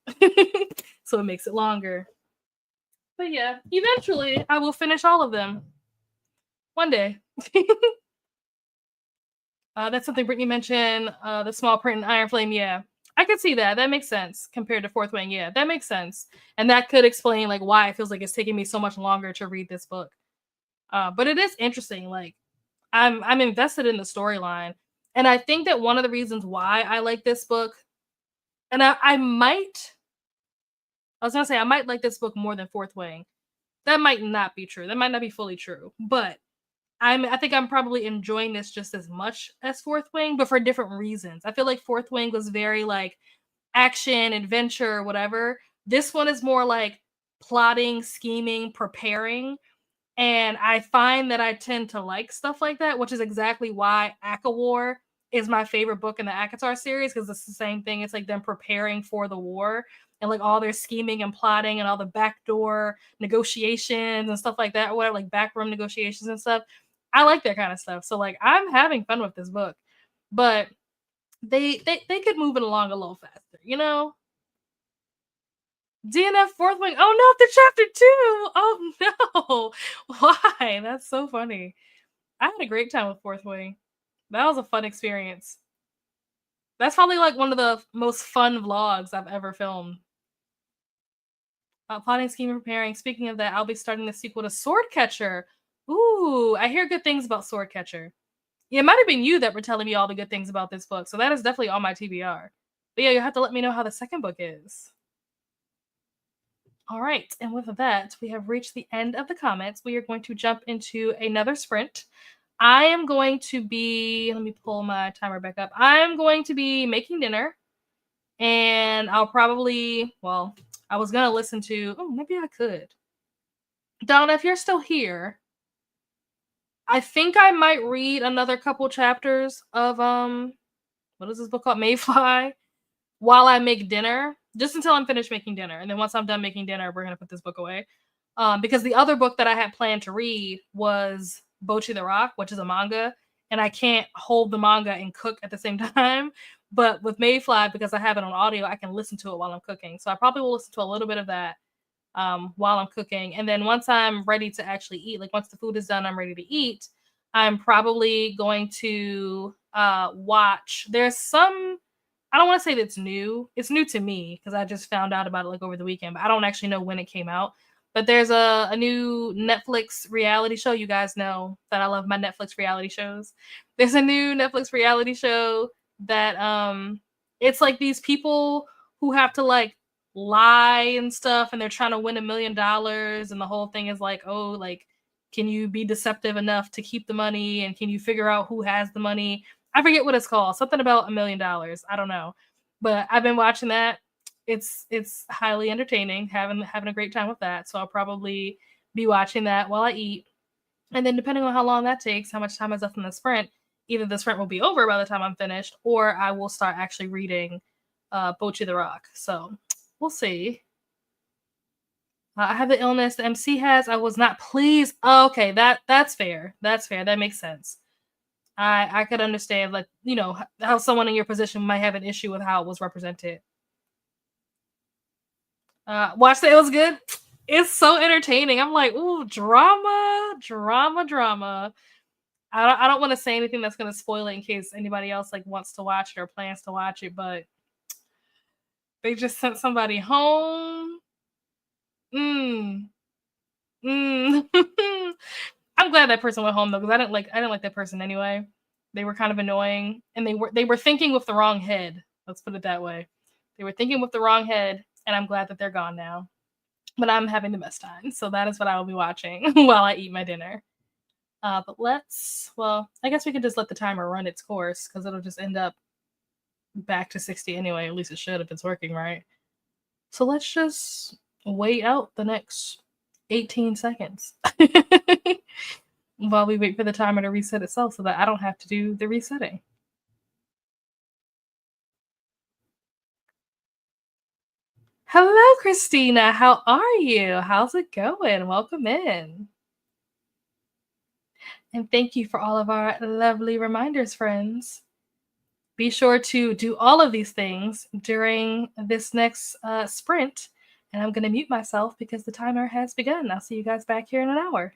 So, it makes it longer. But yeah, eventually I will finish all of them one day. That's something Brittany mentioned. The small print in Iron Flame. Yeah, I could see that. That makes sense compared to Fourth Wing. Yeah, that makes sense, and that could explain like why it feels like it's taking me so much longer to read this book. But it is interesting. Like I'm invested in the storyline, and I think that one of the reasons why I like this book, and I was gonna say I might like this book more than Fourth Wing. That might not be true. That might not be fully true, but I think I'm probably enjoying this just as much as Fourth Wing, but for different reasons. I feel like Fourth Wing was very like action, adventure, whatever. This one is more like plotting, scheming, preparing. And I find that I tend to like stuff like that, which is exactly why War is my favorite book in the ACOTAR series, because it's the same thing. It's like them preparing for the war and like all their scheming and plotting and all the backdoor negotiations and stuff like that, or whatever, like backroom negotiations and stuff. I like that kind of stuff. So like I'm having fun with this book. But they could move it along a little faster, you know? DNF Fourth Wing. Oh no, the chapter two. Oh no. Why? That's so funny. I had a great time with Fourth Wing. That was a fun experience. That's probably like one of the most fun vlogs I've ever filmed. Plotting, scheming, preparing. Speaking of that, I'll be starting the sequel to Swordcatcher. Ooh, I hear good things about Swordcatcher. Yeah, it might have been you that were telling me all the good things about this book, so that is definitely on my TBR. But yeah, you'll have to let me know how the second book is. All right, and with that, we have reached the end of the comments. We are going to jump into another sprint. I am going to be, let me pull my timer back up. I'm going to be making dinner, and I'll probably, well, I was going to listen to, oh, maybe I could. Donna, if you're still here, I think I might read another couple chapters of, what is this book called? Mayfly, while I make dinner, just until I'm finished making dinner. And then once I'm done making dinner, we're going to put this book away. Because the other book that I had planned to read was Bocchi the Rock, which is a manga, and I can't hold the manga and cook at the same time. But with Mayfly, because I have it on audio, I can listen to it while I'm cooking. So I probably will listen to a little bit of that while I'm cooking. And then once I'm ready to actually eat, like once the food is done, I'm ready to eat, I'm probably going to watch. There's some, I don't want to say that's new. It's new to me because I just found out about it like over the weekend, but I don't actually know when it came out. But there's a new Netflix reality show. You guys know that I love my Netflix reality shows. There's a new Netflix reality show that it's like these people who have to like lie and stuff, and they're trying to win $1 million, and the whole thing is like, oh, like, can you be deceptive enough to keep the money, and can you figure out who has the money? I forget what it's called. Something about $1 million. I don't know. But I've been watching that. It's highly entertaining. Having a great time with that. So I'll probably be watching that while I eat. And then depending on how long that takes, how much time is left in the sprint, either the sprint will be over by the time I'm finished, or I will start actually reading Bocchi the Rock. So we'll see. I have the illness the MC has. I was not pleased. Oh, okay, that's fair. That's fair. That makes sense. I could understand, like, you know, how someone in your position might have an issue with how it was represented. Watched it. It was good. It's so entertaining. I'm like, ooh, drama, drama, drama. I don't want to say anything that's gonna spoil it in case anybody else like wants to watch it or plans to watch it, but they just sent somebody home. Mm. Mm. I'm glad that person went home though, because I didn't like that person anyway. They were kind of annoying, and they were thinking with the wrong head. Let's put it that way. They were thinking with the wrong head, and I'm glad that they're gone now. But I'm having the best time, so that is what I will be watching while I eat my dinner. But well, I guess we could just let the timer run its course because it'll just end up back to 60 anyway. At least it should if it's working right. So let's just wait out the next 18 seconds while we wait for the timer to reset itself so that I don't have to do the resetting. Hello, Christina. How are you? How's it going? Welcome in. And thank you for all of our lovely reminders, friends. Be sure to do all of these things during this next sprint. And I'm going to mute myself because the timer has begun. I'll see you guys back here in an hour.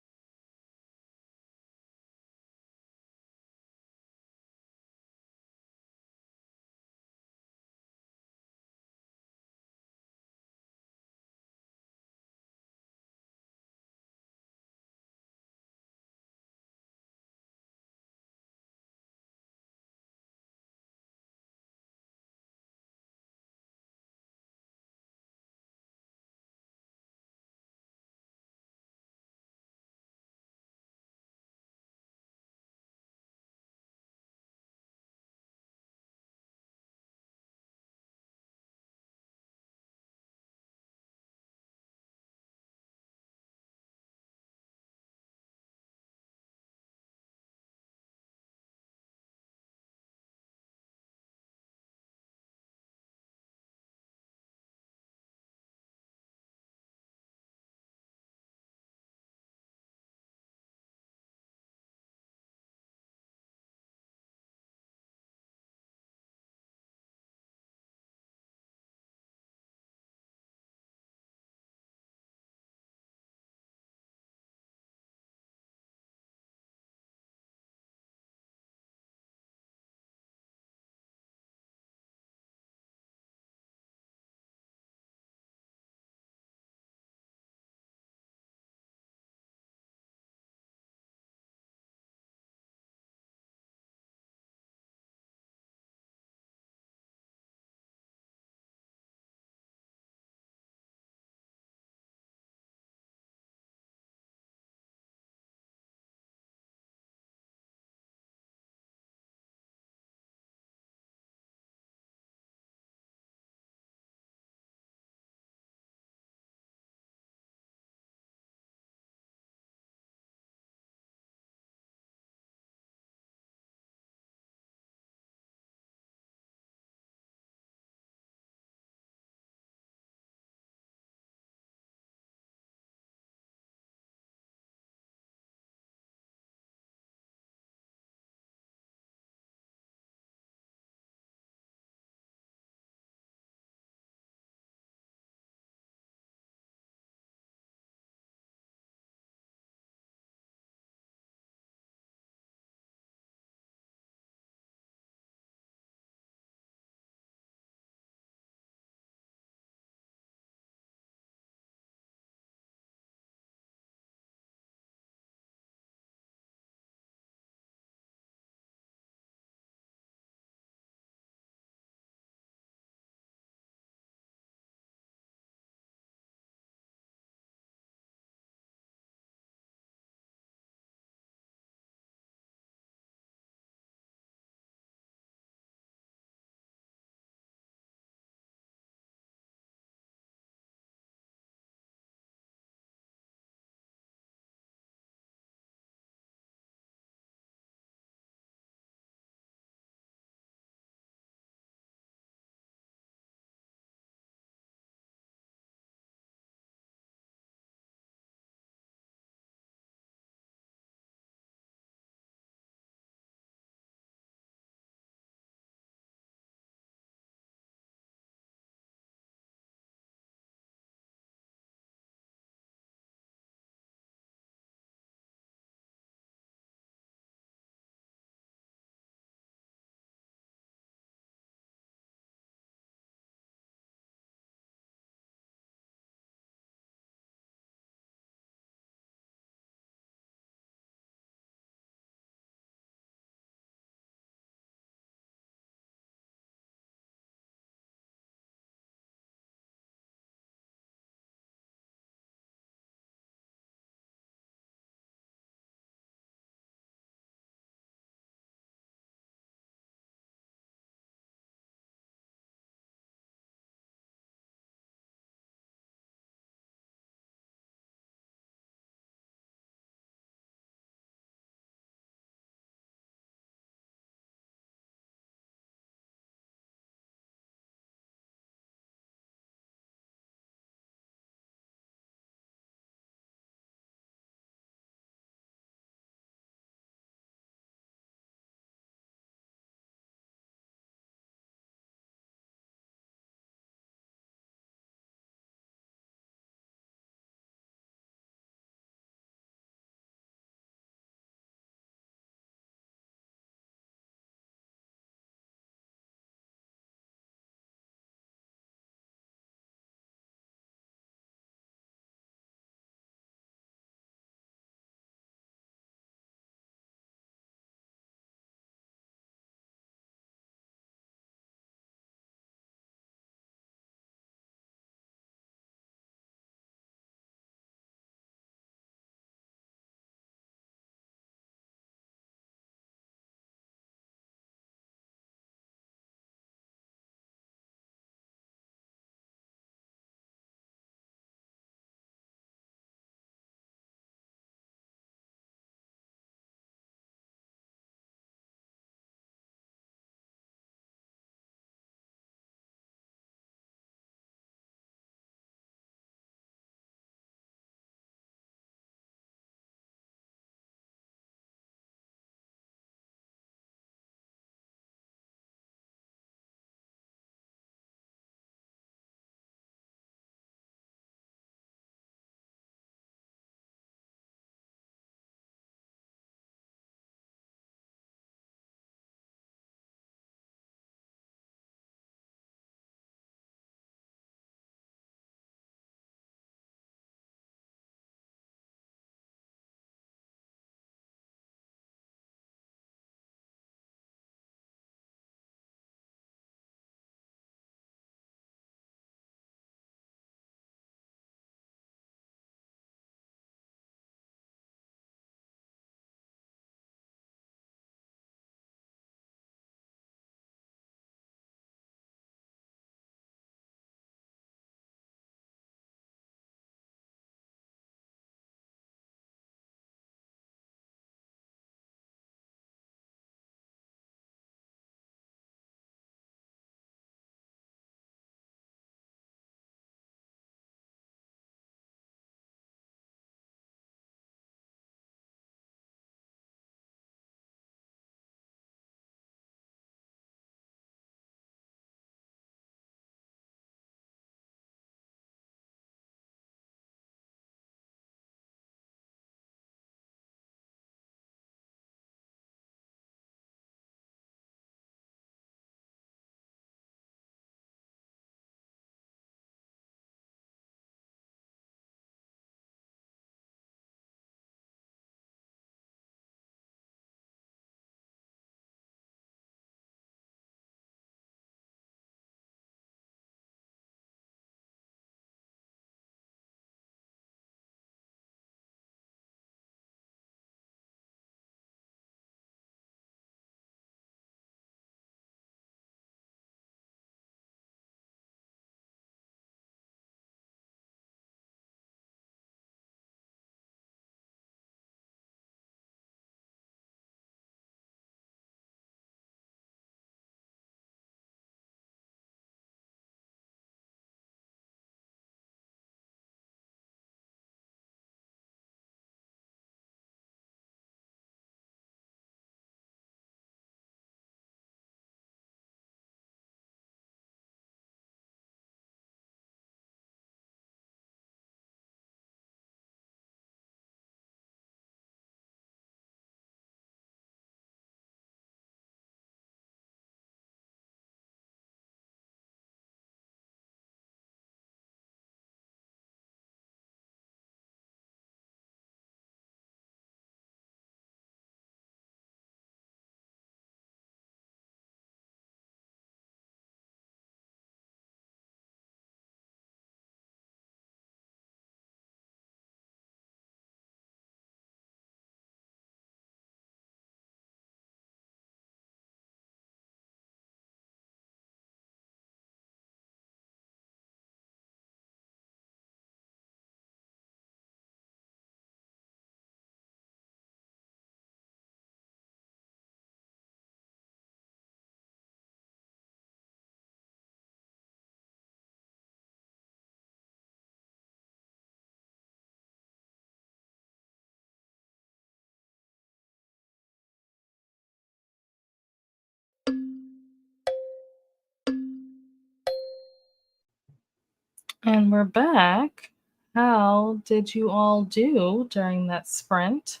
And we're back. How did you all do during that sprint?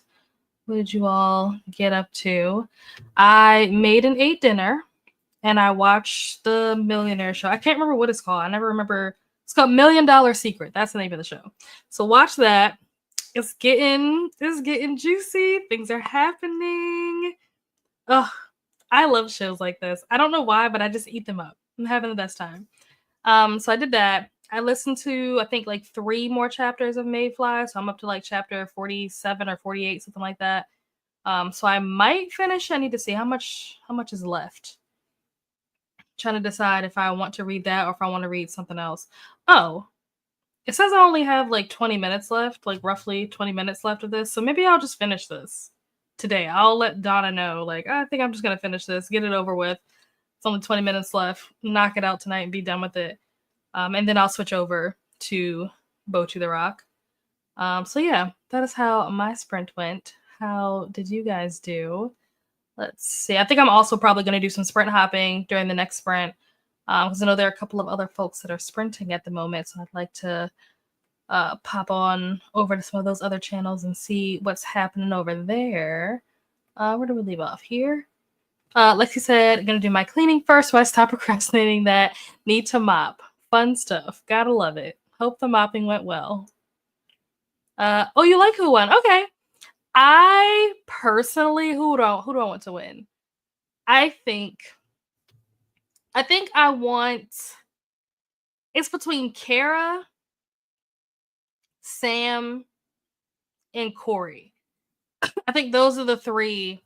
What did you all get up to? I made and ate dinner and I watched the Millionaire Show. I can't remember what it's called. I never remember. It's called $1,000,000 Secret. That's the name of the show. So watch that. It's getting juicy. Things are happening. Ugh, I love shows like this. I don't know why, but I just eat them up. I'm having the best time. So I did that. I listened to I think like 3 more chapters of Mayfly, so I'm up to like chapter 47 or 48, something like that. So I might finish. I need to see how much is left. Trying to decide if I want to read that or if I want to read something else. Oh, it says I only have like 20 minutes left, like roughly 20 minutes left of this. So maybe I'll just finish this today. I'll let Donna know, like, I think I'm just going to finish this, get it over with. It's only 20 minutes left. Knock it out tonight and be done with it. And then I'll switch over to Bow to the Rock. So yeah, that is how my sprint went. How did you guys do? Let's see. I think I'm also probably going to do some sprint hopping during the next sprint because I know there are a couple of other folks that are sprinting at the moment. So I'd like to pop on over to some of those other channels and see what's happening over there. Where do we leave off here? Lexi said, I'm going to do my cleaning first so I stop procrastinating that. Need to mop. Fun stuff. Gotta love it. Hope the mopping went well. Oh, you like who won? Okay. I personally, who do I want to win? I think I want. It's between Kara, Sam, and Corey. I think those are the 3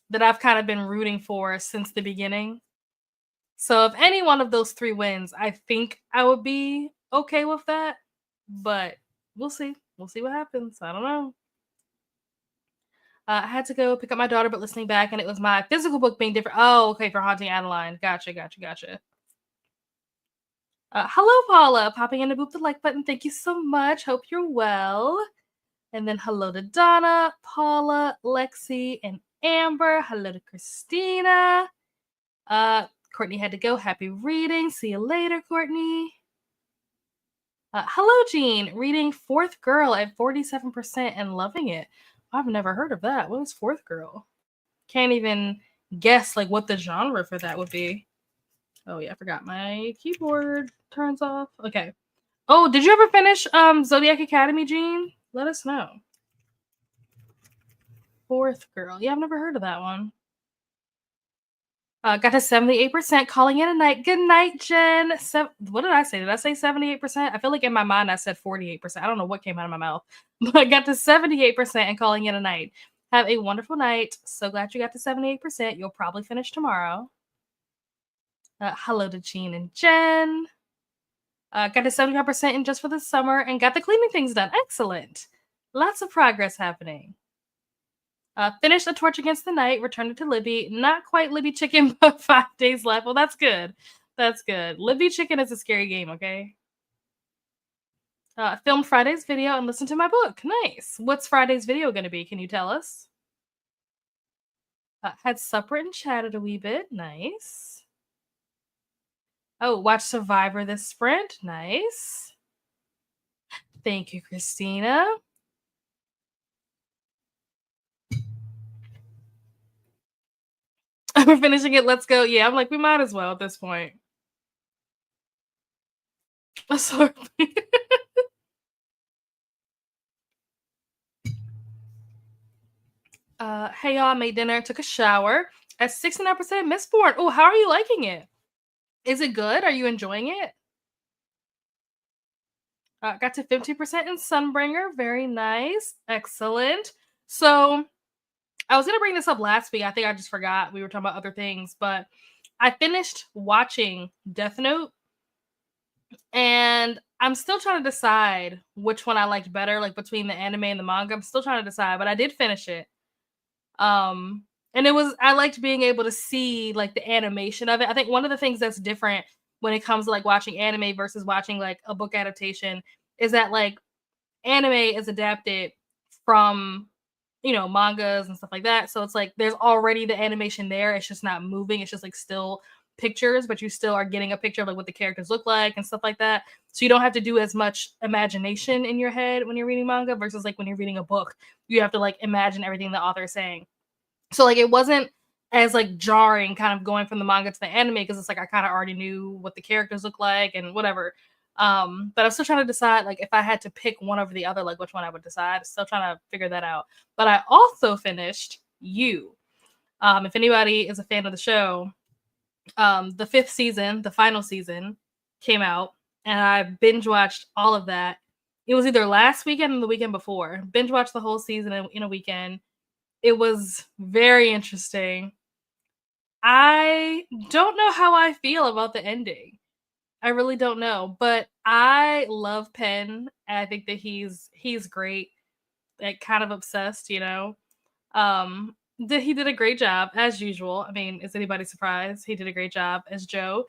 that I've kind of been rooting for since the beginning. So if any one of those 3 wins, I think I would be okay with that. But we'll see. We'll see what happens. I don't know. I had to go pick up my daughter, but listening back, and it was my physical book being different. Oh, okay, for Haunting Adeline. Gotcha. Hello, Paula. Popping in to boop the like button. Thank you so much. Hope you're well. And then hello to Donna, Paula, Lexi, and Amber. Hello to Christina. Courtney had to go. Happy reading. See you later, Courtney. Hello, Jean. Reading Fourth Girl at 47% and loving it. I've never heard of that. What is Fourth Girl? Can't even guess like what the genre for that would be. Oh yeah, I forgot my keyboard turns off. Okay. Oh, did you ever finish Zodiac Academy, Jean? Let us know. Fourth Girl. Yeah, I've never heard of that one. Got to 78%, calling it a night. Good night, Jen. What did I say? Did I say 78%? I feel like in my mind I said 48%. I don't know what came out of my mouth. But I got to 78% and calling it a night. Have a wonderful night. So glad you got to 78%. You'll probably finish tomorrow. Hello to Jean and Jen. Got to 75% in just for the summer and got the cleaning things done. Excellent. Lots of progress happening. Finished A Torch Against the Night, returned it to Libby. Not quite Libby Chicken, but 5 days left. Well, that's good. That's good. Libby Chicken is a scary game, okay? Filmed Friday's video and listened to my book. Nice. What's Friday's video going to be? Can you tell us? Had supper and chatted a wee bit. Nice. Oh, watch Survivor this sprint. Nice. Thank you, Christina. We're finishing it. Let's go. Yeah, I'm like, we might as well at this point. Sorry. Hey y'all, made dinner, took a shower at 69% Mistborn. Oh, how are you liking it? Is it good? Are you enjoying it? Got to 15% in Sunbringer. Very nice. Excellent. So I was going to bring this up last week. I think I just forgot. We were talking about other things, but I finished watching Death Note and I'm still trying to decide which one I liked better, like between the anime and the manga. I'm still trying to decide, but I did finish it. And I liked being able to see like the animation of it. I think one of the things that's different when it comes to like watching anime versus watching like a book adaptation is that like anime is adapted from mangas and stuff like that. So it's like there's already the animation there. It's just not moving. It's just like still pictures, but you still are getting a picture of like what the characters look like and stuff like that. So you don't have to do as much imagination in your head when you're reading manga versus like when you're reading a book. You have to like imagine everything the author is saying. So like it wasn't as like jarring kind of going from the manga to the anime because it's like I kind of already knew what the characters look like and whatever. But I'm still trying to decide like if I had to pick one over the other, like which one I would decide. Still trying to figure that out. But I also finished You. If anybody is a fan of the show, the 5th season, the final season, came out, and I binge watched all of that. It was either last weekend or the weekend before. Binge watched the whole season in a weekend. It was very interesting. I don't know how I feel about the ending. I really don't know, but I love Penn. And I think that he's great. Like kind of obsessed, you know. He did a great job as usual. I mean, is anybody surprised? He did a great job as Joe.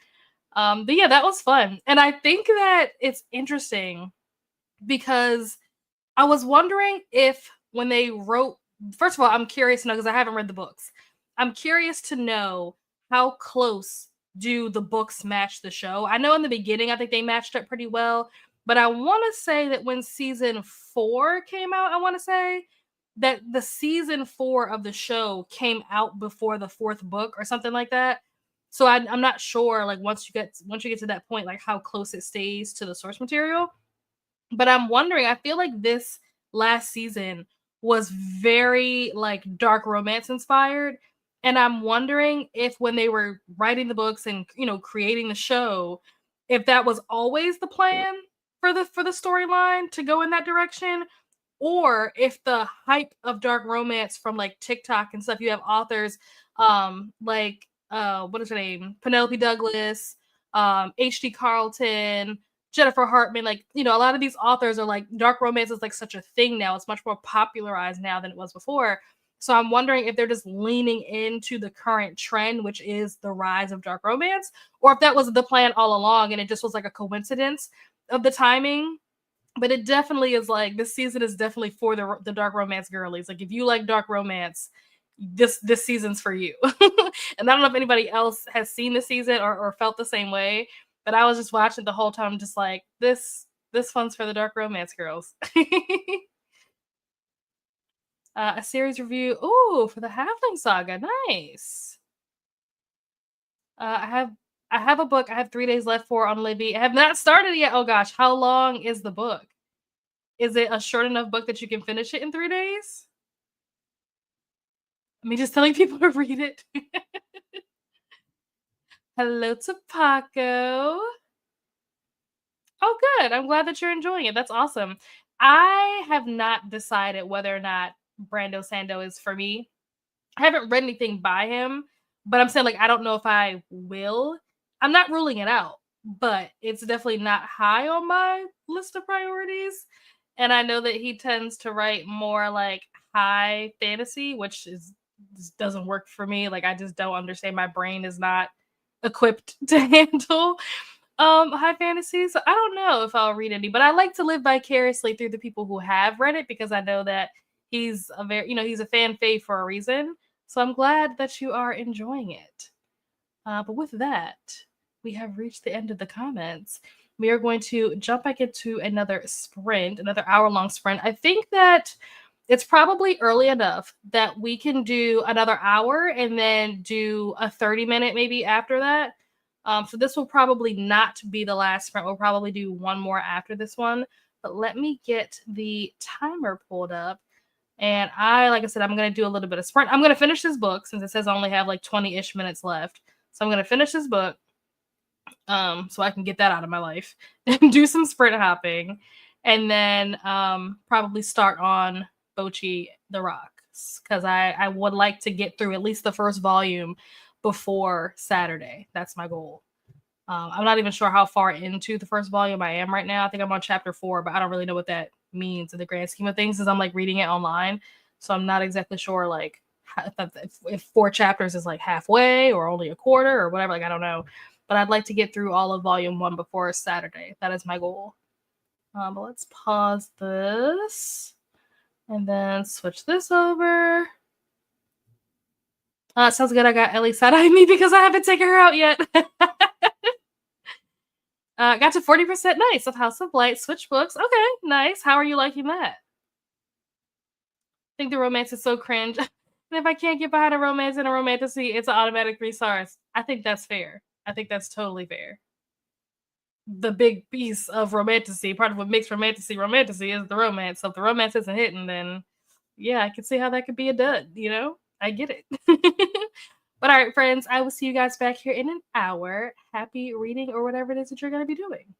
But yeah, that was fun, and I think that it's interesting because I was wondering if when they wrote, first of all, I'm curious to know because I haven't read the books. I'm curious to know how close do the books match the show. I know in the beginning, I think they matched up pretty well, but I want to say that when season 4 came out, I want to say that the season 4 of the show came out before the 4th book or something like that. So I'm not sure, like once you get to that point, like how close it stays to the source material. But I'm wondering, I feel like this last season was very like dark romance inspired. And I'm wondering if when they were writing the books and creating the show, if that was always the plan for the storyline to go in that direction, or if the hype of dark romance from like TikTok and stuff, you have authors like what is her name? Penelope Douglas, HD Carlton, Jennifer Hartman, like, a lot of these authors are like dark romance is like such a thing now. It's much more popularized now than it was before. So I'm wondering if they're just leaning into the current trend, which is the rise of dark romance, or if that was the plan all along and it just was like a coincidence of the timing. But it definitely is like this season is definitely for the dark romance girlies. Like if you like dark romance, this season's for you. And I don't know if anybody else has seen the season or felt the same way, but I was just watching the whole time, just like this one's for the dark romance girls. A series review. Ooh, for the Halfling Saga. Nice. I have a book. I have 3 days left for on Libby. I have not started yet. Oh gosh, how long is the book? Is it a short enough book that you can finish it in 3 days? I mean, just telling people to read it. Hello to Paco. Oh, good. I'm glad that you're enjoying it. That's awesome. I have not decided whether or not Brando Sando is for me. I haven't read anything by him, but I'm saying like I don't know if I will. I'm not ruling it out, but it's definitely not high on my list of priorities. And I know that he tends to write more like high fantasy, which is just doesn't work for me. Like I just don't understand. My brain is not equipped to handle high fantasy. So I don't know if I'll read any, but I like to live vicariously through the people who have read it because I know that he's a very, he's a fan fave for a reason. So I'm glad that you are enjoying it. But with that, we have reached the end of the comments. We are going to jump back into another sprint, another hour-long sprint. I think that it's probably early enough that we can do another hour and then do a 30-minute maybe after that. So this will probably not be the last sprint. We'll probably do one more after this one. But let me get the timer pulled up. And like I said, I'm going to do a little bit of sprint. I'm going to finish this book since it says I only have like 20-ish minutes left. So I'm going to finish this book so I can get that out of my life and do some sprint hopping. And then probably start on Bochi the Rocks because I would like to get through at least the first volume before Saturday. That's my goal. I'm not even sure how far into the first volume I am right now. I think I'm on chapter 4, but I don't really know what that means in the grand scheme of things as I'm like reading it online. So I'm not exactly sure like if 4 chapters is like halfway or only a quarter or whatever. Like I don't know. But I'd like to get through all of volume 1 before Saturday. That is my goal. But let's pause this and then switch this over. Sounds good. I got Ellie side-eyeing me because I haven't taken her out yet. Got to 40%. Nice. Of House of Light. Switch books. Okay, nice. How are you liking that? I think the romance is so cringe. And if I can't get behind a romance and a romantasy, it's an automatic 3 stars. I think that's fair. I think that's totally fair. The big piece of romantasy, part of what makes romantasy is the romance. So if the romance isn't hitting, then yeah, I can see how that could be a dud, you know? I get it. But all right, friends, I will see you guys back here in an hour. Happy reading or whatever it is that you're going to be doing.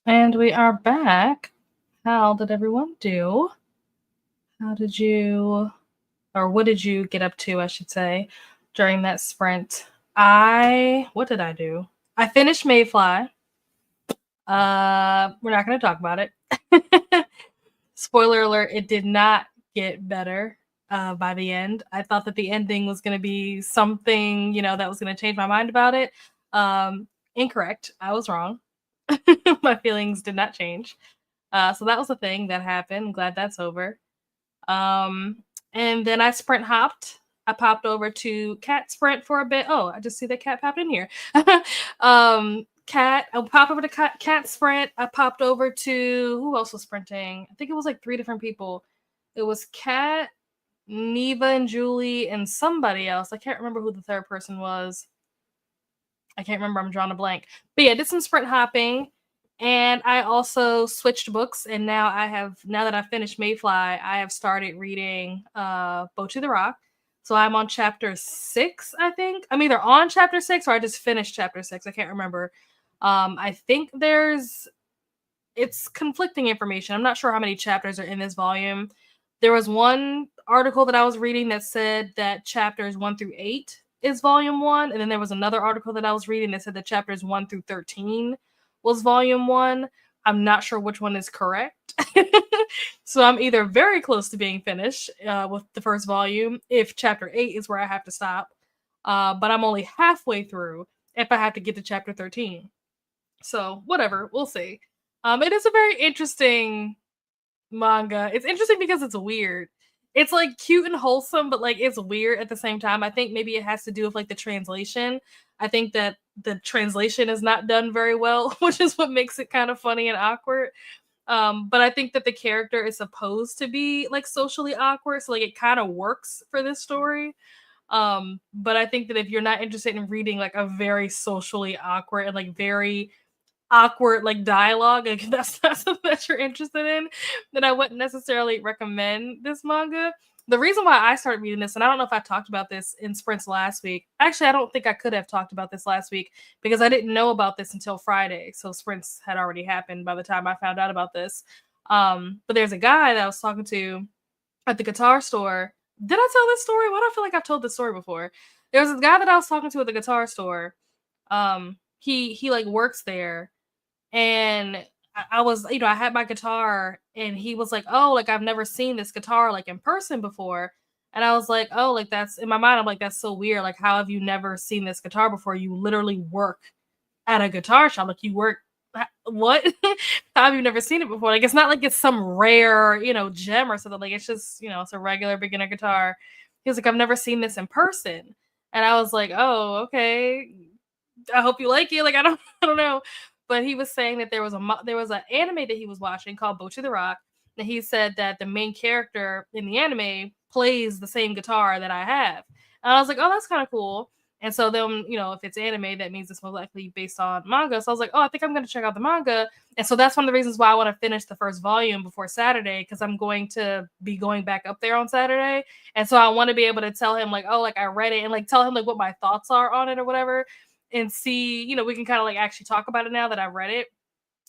And we are back. How did everyone do? How did you, or what did you get up to, I should say, during that sprint? What did I do? I finished Mayfly. We're not going to talk about it. Spoiler alert, it did not get better by the end. I thought that the ending was going to be something, that was going to change my mind about it. Incorrect. I was wrong. My feelings did not change. So that was a thing that happened. I'm glad that's over. And then I sprint hopped. I popped over to cat sprint for a bit. Oh, I just see the cat popped in here. Cat, I popped over to cat sprint. I popped over to who else was sprinting? I think it was like 3 different people. It was Cat, Neva, and Julie, and somebody else. I can't remember who the third person was. I can't remember. I'm drawing a blank. But yeah, I did some sprint hopping. And I also switched books, and now that I've finished Mayfly, I have started reading Boat to the Rock. So I'm on chapter 6, I think. I'm either on chapter 6 or I just finished chapter 6. I can't remember. I think it's conflicting information. I'm not sure how many chapters are in this volume. There was one article that I was reading that said that chapters 1 through 8 is volume 1, and then there was another article that I was reading that said that chapters 1 through 13 was volume 1. I'm not sure which one is correct. So I'm either very close to being finished with the first volume if chapter 8 is where I have to stop, but I'm only halfway through if I have to get to chapter 13. So whatever, we'll see. It is a very interesting manga. It's interesting because it's weird. It's like cute and wholesome, but like it's weird at the same time. I think maybe it has to do with like the translation. I think that the translation is not done very well, which is what makes it kind of funny and awkward. But I think that the character is supposed to be like socially awkward, so like it kind of works for this story. But I think that if you're not interested in reading like a very socially awkward and like very awkward like dialogue, like that's not something that you're interested in, then I wouldn't necessarily recommend this manga. The reason why I started reading this, and I don't know if I talked about this in sprints last week. Actually, I don't think I could have talked about this last week because I didn't know about this until Friday. So sprints had already happened by the time I found out about this. But there's a guy that I was talking to at the guitar store. Did I tell this story? Why do I feel like I've told this story before? There was a guy that I was talking to at the guitar store. He like works there, and I was, I had my guitar, and he was like, "Oh, like I've never seen this guitar like in person before." And I was like, "Oh, like that's in my mind. I'm like, that's so weird. Like, how have you never seen this guitar before? You literally work at a guitar shop. Like, you work. What? How have you never seen it before? Like, it's not like it's some rare, gem or something. Like, it's just, it's a regular beginner guitar." He was like, "I've never seen this in person." And I was like, "Oh, okay. I hope you like it." Like, I don't know. But he was saying that there was an anime that he was watching called Boat to the Rock, and he said that the main character in the anime plays the same guitar that I have. And I was like, "Oh, that's kind of cool." And so then, if it's anime, that means it's most likely based on manga. So I was like, "Oh, I think I'm going to check out the manga." And so that's one of the reasons why I want to finish the first volume before Saturday, because I'm going to be going back up there on Saturday. And so I want to be able to tell him like, "Oh, like I read it," and like tell him like what my thoughts are on it or whatever, and see, we can kind of like actually talk about it now that I've read it.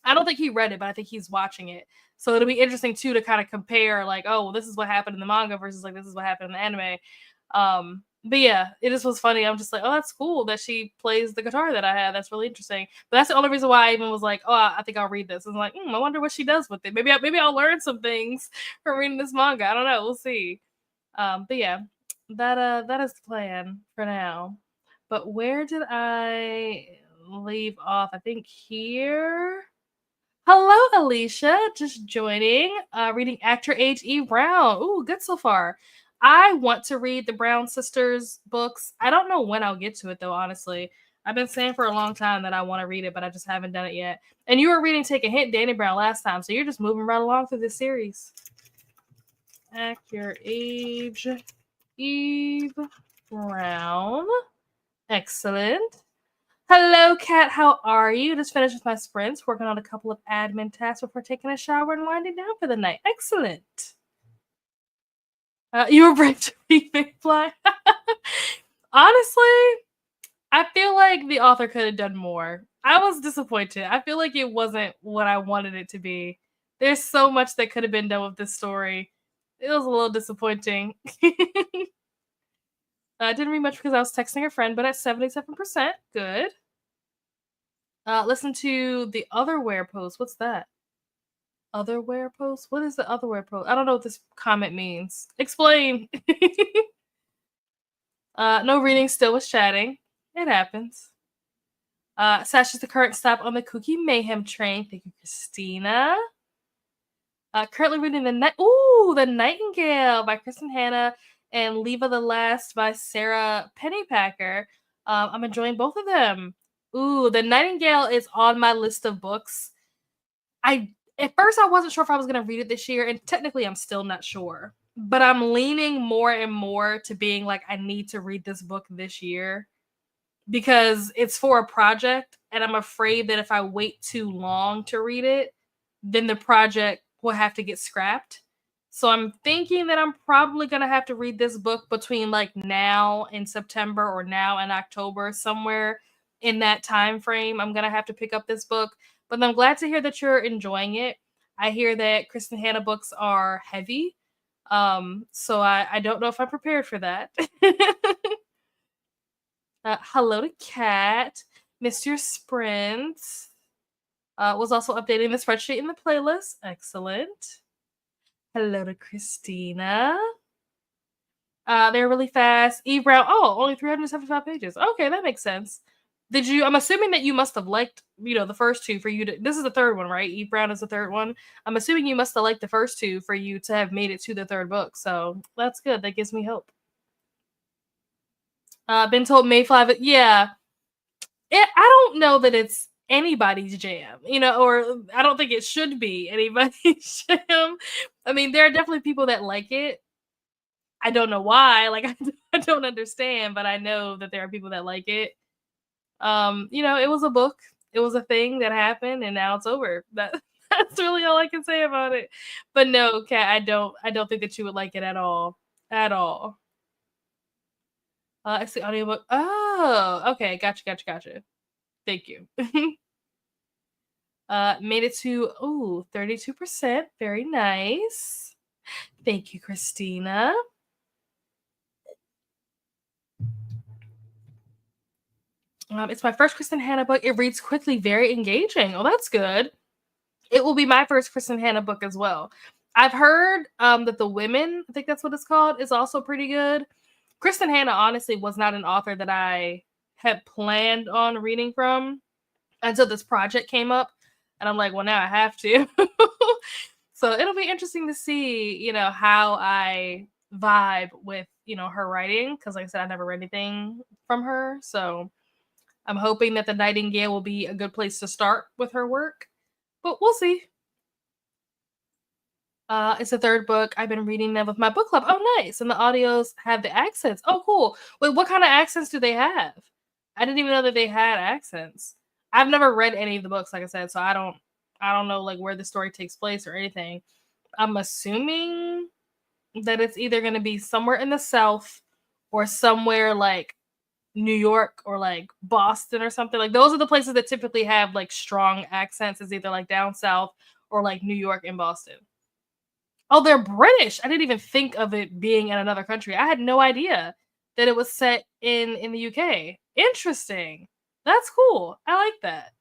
I don't think he read it, but I think he's watching it. So it'll be interesting too to kind of compare like, oh, well, this is what happened in the manga versus like this is what happened in the anime. But yeah, it just was funny. I'm just like, oh, that's cool that she plays the guitar that I have. That's really interesting. But that's the only reason why I even was like, oh, I think I'll read this. I was like, I wonder what she does with it. Maybe I'll learn some things from reading this manga. I don't know. We'll see. But yeah, that is the plan for now. But where did I leave off? I think here. Hello, Alicia. Just joining. Reading Actor Age E. Brown. Ooh, good so far. I want to read the Brown sisters books. I don't know when I'll get to it though, honestly. I've been saying for a long time that I want to read it, but I just haven't done it yet. And you were reading Take a Hint, Danny Brown last time, so you're just moving right along through this series. Actor Age Eve Brown. Excellent. Hello, Kat. How are you? Just finished with my sprints, working on a couple of admin tasks before taking a shower and winding down for the night. Excellent. You were brave to read Mayfly. Honestly, I feel like the author could have done more. I was disappointed. I feel like it wasn't what I wanted it to be. There's so much that could have been done with this story. It was a little disappointing. I didn't read much because I was texting a friend, but at 77%, good. Listen to the otherware post. What's that? Otherware post? What is the otherware post? I don't know what this comment means. Explain. No reading, still was chatting. It happens. Sasha's the current stop on the Cookie Mayhem train. Thank you, Christina. Currently reading the Nightingale by Kristen Hanna and Leva the Last by Sarah Pennypacker. I'm enjoying both of them. Ooh, the Nightingale is on my list of books. At first I wasn't sure if I was gonna read it this year, and technically I'm still not sure. But I'm leaning more and more to being like, I need to read this book this year because it's for a project, and I'm afraid that if I wait too long to read it, then the project will have to get scrapped. So I'm thinking that I'm probably going to have to read this book between like now and September or now and October, somewhere in that time frame. I'm going to have to pick up this book, but I'm glad to hear that you're enjoying it. I hear that Kristen Hanna books are heavy. So I don't know if I'm prepared for that. Hello to Kat. Missed your sprint. Was also updating the spreadsheet in the playlist. Excellent. Hello to Christina. They're really fast. Eve Brown. Oh, only 375 pages. Okay, that makes sense. I'm assuming that you must have liked, the first two for you to, this is the third one, right? Eve Brown is the third one. I'm assuming you must have liked the first two for you to have made it to the third book. So that's good. That gives me hope. Been told Mayfly, yeah. I don't know that it's anybody's jam, or I don't think it should be anybody's jam. I mean, there are definitely people that like it. I don't know why. Like, I don't understand, but I know that there are people that like it. It was a book. It was a thing that happened, and now it's over. That's really all I can say about it. But no, Kat, I don't think that you would like it at all. At all. It's the audiobook. Oh, okay. Gotcha. Thank you. Made it to 32%. Very nice. Thank you, Christina. It's my first Kristen Hanna book. It reads quickly, very engaging. Oh, that's good. It will be my first Kristen Hanna book as well. I've heard that The Women, I think that's what it's called, is also pretty good. Kristen Hanna honestly was not an author that I had planned on reading from until this project came up. And I'm like, well, now I have to. So it'll be interesting to see, how I vibe with, her writing. Because like I said, I never read anything from her. So I'm hoping that The Nightingale will be a good place to start with her work. But we'll see. It's the third book. I've been reading them with my book club. Oh, nice. And the audios have the accents. Oh, cool. Wait, what kind of accents do they have? I didn't even know that they had accents. I've never read any of the books, like I said, so I don't know like where the story takes place or anything. I'm assuming that it's either going to be somewhere in the South or somewhere like New York or like Boston or something. Like those are the places that typically have like strong accents, is either like down south or like New York and Boston. Oh, they're British. I didn't even think of it being in another country. I had no idea that it was set in the UK. Interesting. That's cool. I like that.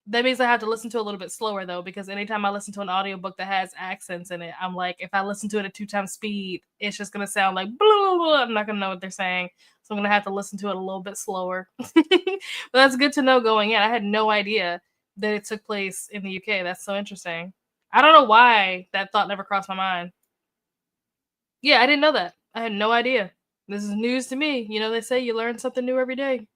That means I have to listen to it a little bit slower though, because anytime I listen to an audiobook that has accents in it, I'm like, if I listen to it at 2x speed, it's just gonna sound like blah, blah, blah. I'm not gonna know what they're saying. So I'm gonna have to listen to it a little bit slower. But that's good to know going in. I had no idea that it took place in the UK. That's so interesting. I don't know why that thought never crossed my mind. Yeah, I didn't know that. I had no idea. This is news to me. They say you learn something new every day.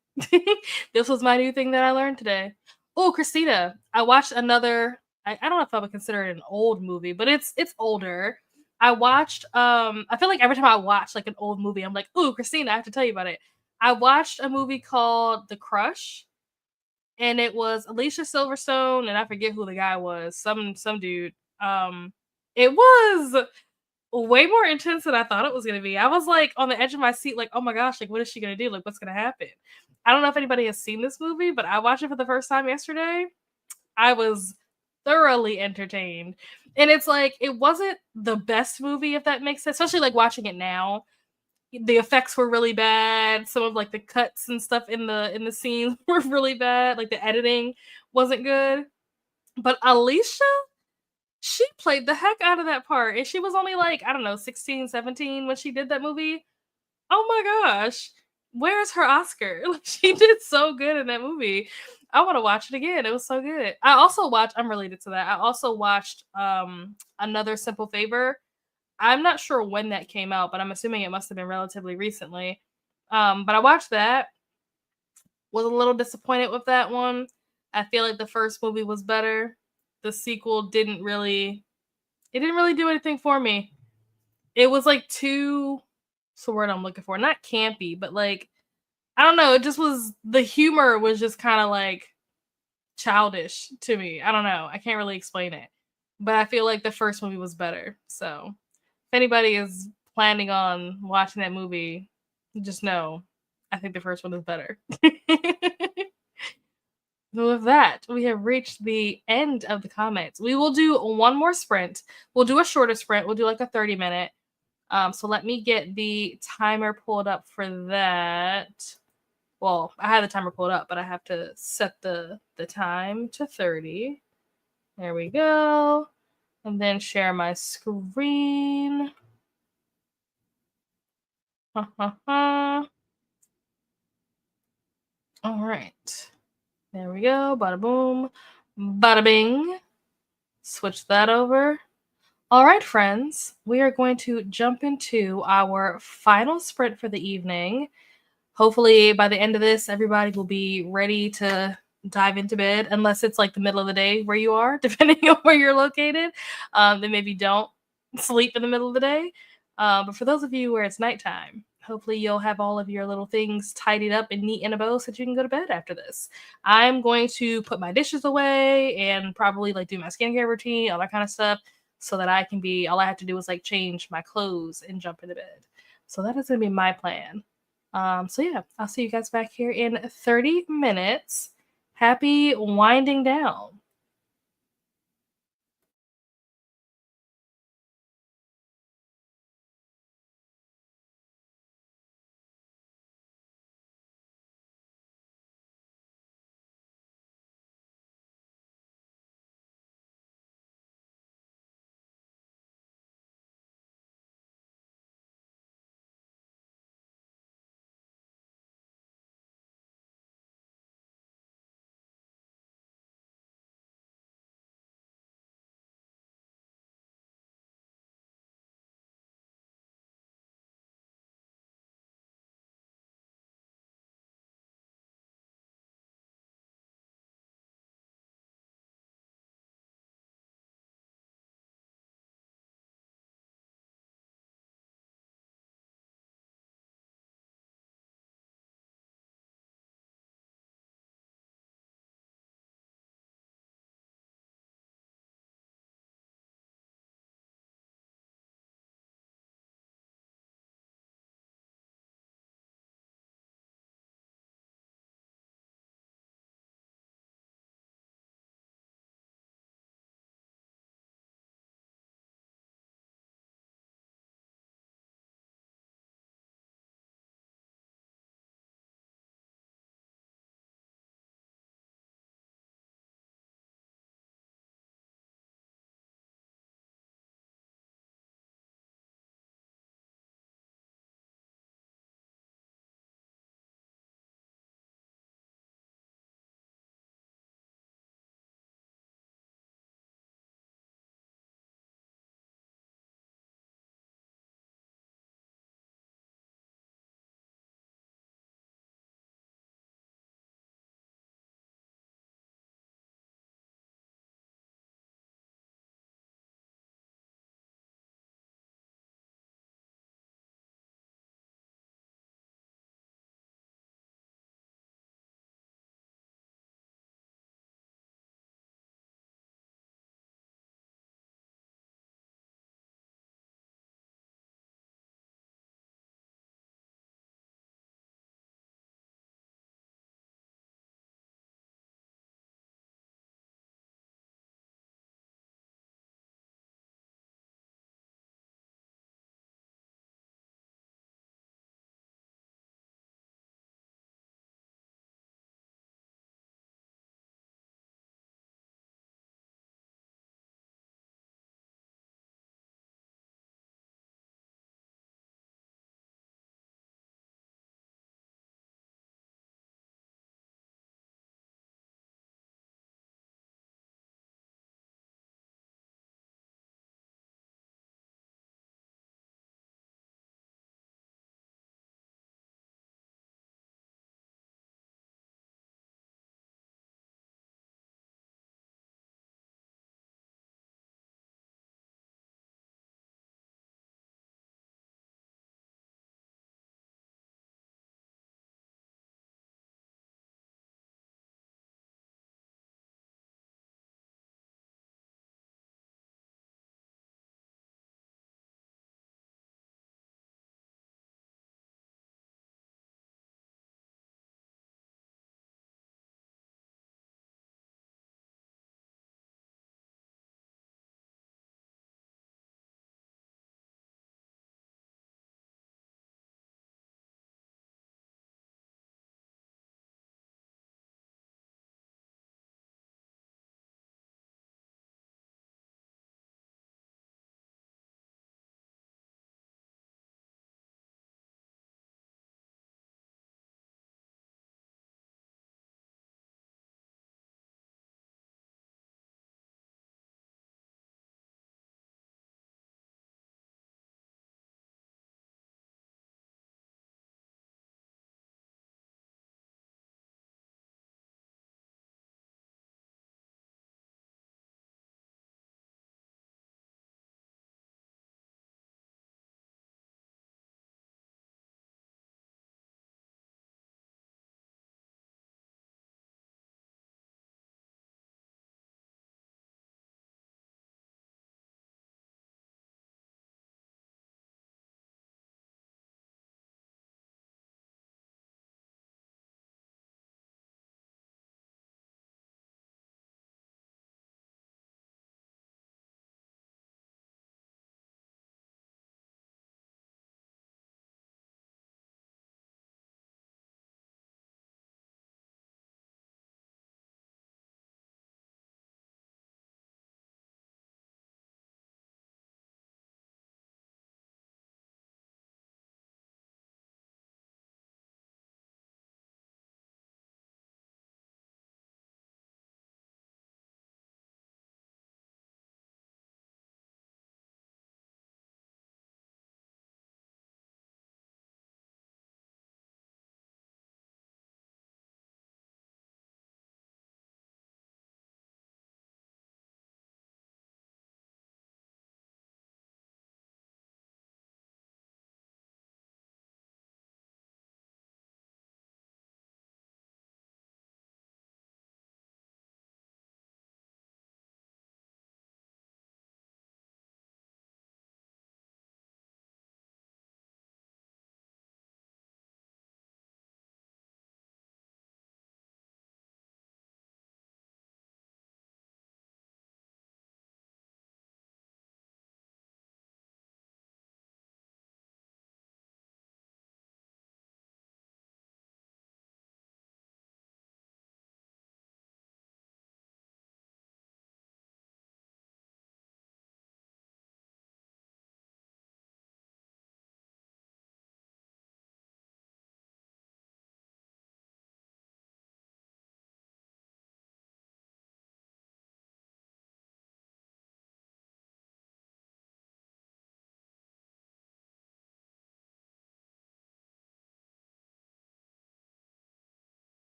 This was my new thing that I learned today. Oh, Christina, I watched another. I don't know if I would consider it an old movie, but it's older. I watched. I feel like every time I watch like an old movie, I'm like, "Ooh, Christina, I have to tell you about it." I watched a movie called The Crush, and it was Alicia Silverstone, and I forget who the guy was. Some dude. It was way more intense than I thought it was gonna be. I was like on the edge of my seat, like, oh my gosh, like what is she gonna do? Like, what's gonna happen? I don't know if anybody has seen this movie, but I watched it for the first time yesterday. I was thoroughly entertained. And it's like it wasn't the best movie, if that makes sense, especially like watching it now. The effects were really bad. Some of like the cuts and stuff in the scenes were really bad. Like the editing wasn't good. But Alicia, she played the heck out of that part. And she was only like, I don't know, 16, 17 when she did that movie. Oh my gosh. Where's her Oscar? Like she did so good in that movie. I want to watch it again. It was so good. I also watched, I'm related to that. I also watched Another Simple Favor. I'm not sure when that came out, but I'm assuming it must have been relatively recently. But I watched that. Was a little disappointed with that one. I feel like the first movie was better. The sequel didn't really do anything for me. It was like too, what's the word I'm looking for? Not campy, but like I don't know. It just was, the humor was just kind of like childish to me. I don't know. I can't really explain it, but I feel like the first movie was better. So if anybody is planning on watching that movie, just know I think the first one is better. With that, we have reached the end of the comments. We will do one more sprint. We'll do a shorter sprint. We'll do like a 30-minute. So let me get the timer pulled up for that. Well, I have the timer pulled up, but I have to set the time to 30. There we go. And then share my screen. All right. There we go. Bada boom. Bada bing. Switch that over. All right, friends. We are going to jump into our final sprint for the evening. Hopefully, by the end of this, everybody will be ready to dive into bed, unless it's like the middle of the day where you are, depending on where you're located. Then maybe don't sleep in the middle of the day. But for those of you where it's nighttime, hopefully you'll have all of your little things tidied up and neat in a bow so that you can go to bed after this. I'm going to put my dishes away and probably like do my skincare routine, all that kind of stuff, so that I can be, all I have to do is like change my clothes and jump into bed. So that is going to be my plan. So yeah, I'll see you guys back here in 30 minutes. Happy winding down.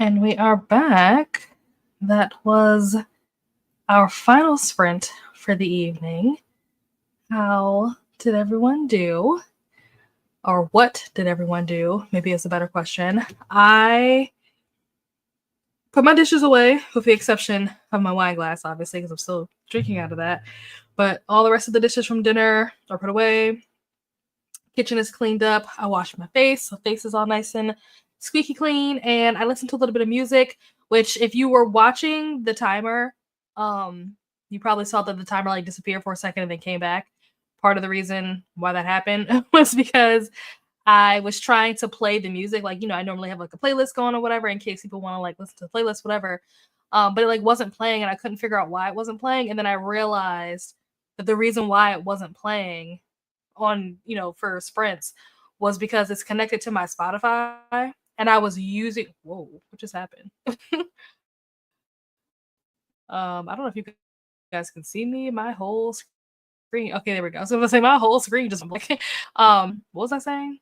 And we are back. That was our final sprint for the evening. How did everyone do? Or what did everyone do? Maybe it's a better question. I put my dishes away, with the exception of my wine glass, obviously, because I'm still drinking out of that. But all the rest of the dishes from dinner are put away. Kitchen is cleaned up. I washed my face. The face is all nice and squeaky clean. And I listened to a little bit of music, which if you were watching the timer, you probably saw that the timer like disappeared for a second and then came back. Part of the reason why that happened was because I was trying to play the music. Like, I normally have like a playlist going or whatever in case people want to like listen to the playlist, whatever. But it like wasn't playing and I couldn't figure out why it wasn't playing. And then I realized that the reason why it wasn't playing on for sprints was because it's connected to my Spotify and I was using whoa, what just happened? I don't know if you guys can see me, my whole screen. Okay, there we go. So I was gonna say my whole screen just like what was I saying?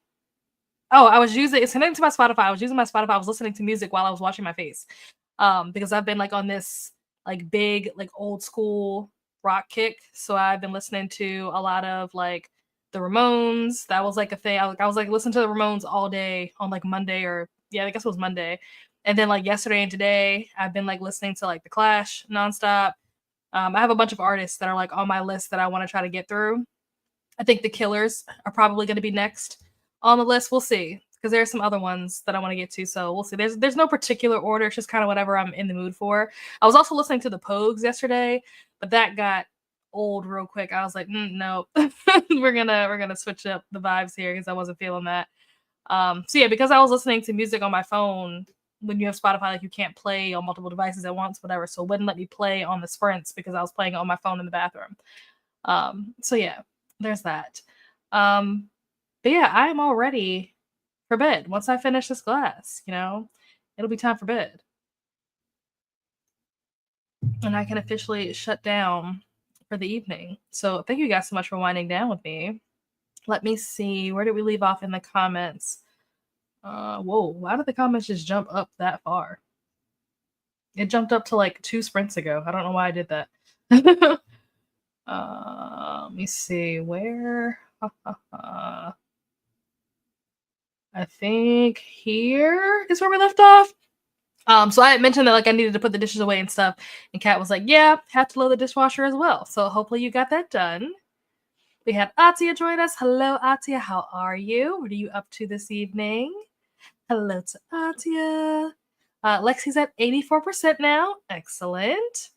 Oh, I was using it's connected to my Spotify. I was using my Spotify. I was listening to music while I was washing my face. Because I've been like on this like big, like old school rock kick. So I've been listening to a lot of like the Ramones. That was like a thing. I was like listening to the Ramones all day on like Monday or yeah, I guess it was Monday. And then like yesterday and today, I've been like listening to like the Clash nonstop. I have a bunch of artists that are like on my list that I want to try to get through. I think the Killers are probably going to be next on the list. We'll see because there's some other ones that I want to get to. So we'll see. There's no particular order. It's just kind of whatever I'm in the mood for. I was also listening to the Pogues yesterday, but that got old real quick. I was like, no, we're gonna switch up the vibes here because I wasn't feeling that. So yeah, because I was listening to music on my phone. When you have Spotify, like you can't play on multiple devices at once, whatever. So it wouldn't let me play on the sprints because I was playing it on my phone in the bathroom. So yeah, there's that. Um, but yeah, I am all ready for bed. Once I finish this glass, it'll be time for bed. And I can officially shut down for the evening. So thank you guys so much for winding down with me. Let me see. Where did we leave off in the comments? Whoa, why did the comments just jump up that far? It jumped up to like 2 sprints ago. I don't know why I did that. Let me see. Where? I think here is where we left off. So I had mentioned that like I needed to put the dishes away and stuff, and Kat was like, "Yeah, have to load the dishwasher as well." So hopefully you got that done. We had Atia join us. Hello, Atia. How are you? What are you up to this evening? Hello to Atia. Lexi's at 84% now. Excellent.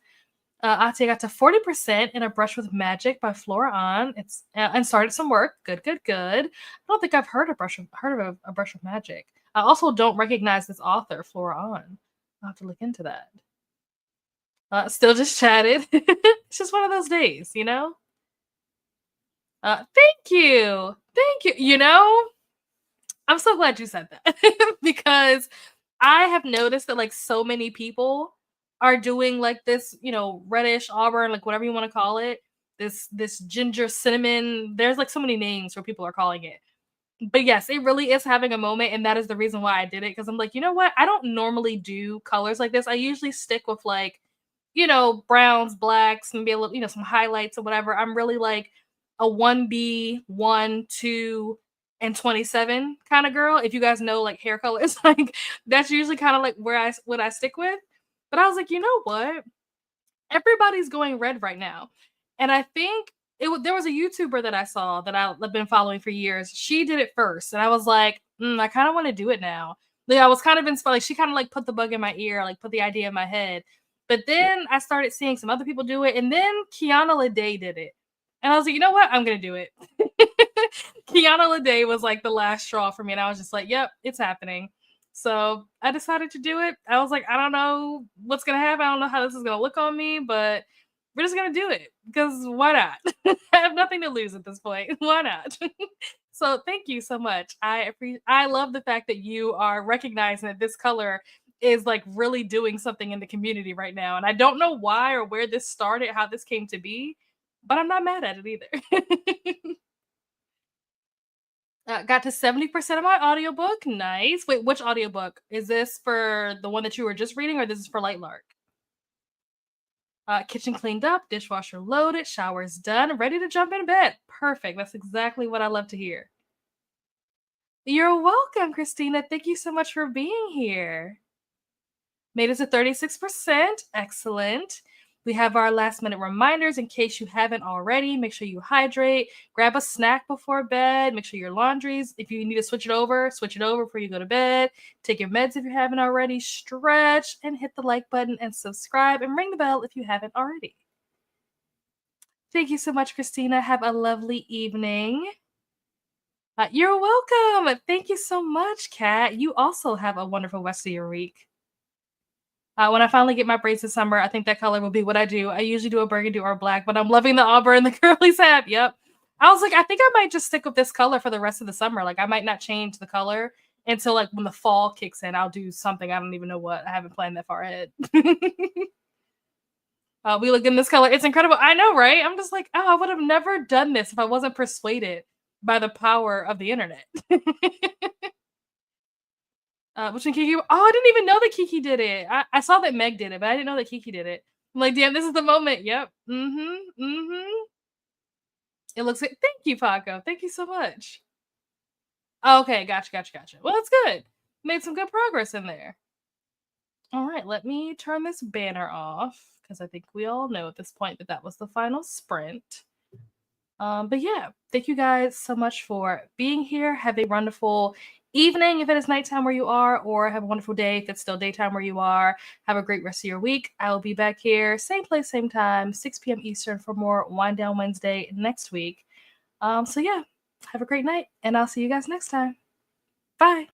Atia got to 40% in A Brush with Magic by Flora On. It's and started some work. Good, good, good. I don't think I've heard of a Brush with Magic. I also don't recognize this author, Flora On. I'll have to look into that. Still just chatted. It's just one of those days, Thank you. Thank you. I'm so glad you said that because I have noticed that like so many people are doing like this, reddish auburn, like whatever you want to call it. This ginger cinnamon. There's like so many names where people are calling it. But yes, it really is having a moment, and that is the reason why I did it. Because I'm like, you know what? I don't normally do colors like this. I usually stick with like, browns, blacks, maybe a little, some highlights or whatever. I'm really like a 1B, 1, 2, and 27 kind of girl. If you guys know like hair colors, like that's usually kind of like what I stick with. But I was like, you know what? Everybody's going red right now. And I think there was a YouTuber that I saw that I've been following for years. She did it first. And I was like, I kind of want to do it now. Like I was kind of inspired. Like she kind of like put the bug in my ear, like put the idea in my head. But then I started seeing some other people do it. And then Kiana Lede did it. And I was like, you know what? I'm going to do it. Kiana Lede was like the last straw for me. And I was just like, yep, it's happening. So I decided to do it. I was like, I don't know what's going to happen. I don't know how this is going to look on me, but we're just going to do it because why not? I have nothing to lose at this point. Why not? So thank you so much. I love the fact that you are recognizing that this color is like really doing something in the community right now. And I don't know why or where this started, how this came to be, but I'm not mad at it either. Got to 70% of my audiobook. Nice. Wait, which audiobook? Is this for the one that you were just reading, or this is for Light Lark? Kitchen cleaned up, dishwasher loaded, showers done, ready to jump in bed. Perfect. That's exactly what I love to hear. You're welcome, Christina. Thank you so much for being here. Made it to 36%. Excellent. We have our last minute reminders in case you haven't already. Make sure you hydrate, grab a snack before bed, make sure your laundry's, if you need to switch it over before you go to bed. Take your meds if you haven't already, stretch, and hit the like button and subscribe and ring the bell if you haven't already. Thank you so much, Christina. Have a lovely evening. You're welcome. Thank you so much, Kat. You also have a wonderful rest of your week. When I finally get my braids this summer, I think that color will be what I do. I usually do a burgundy or a black, but I'm loving the auburn, the curly sap. Yep. I was like, I think I might just stick with this color for the rest of the summer. Like, I might not change the color until like when the fall kicks in. I'll do something. I don't even know what. I haven't planned that far ahead. We look in this color. It's incredible. I know, right? I'm just like, oh, I would have never done this if I wasn't persuaded by the power of the internet. Which one Kiki? Oh, I didn't even know that Kiki did it. I saw that Meg did it, but I didn't know that Kiki did it. I'm like, damn, this is the moment. Yep. It looks good. Thank you, Paco. Thank you so much. Okay, gotcha. Well, that's good. Made some good progress in there. All right, let me turn this banner off because I think we all know at this point that that was the final sprint. But yeah, thank you guys so much for being here. Have a wonderful evening if it is nighttime where you are, or have a wonderful day if it's still daytime where you are. Have a great rest of your week. I will be back here, same place, same time, 6 p.m. Eastern for more Wind Down Wednesday next week. So yeah, have a great night, and I'll see you guys next time. Bye.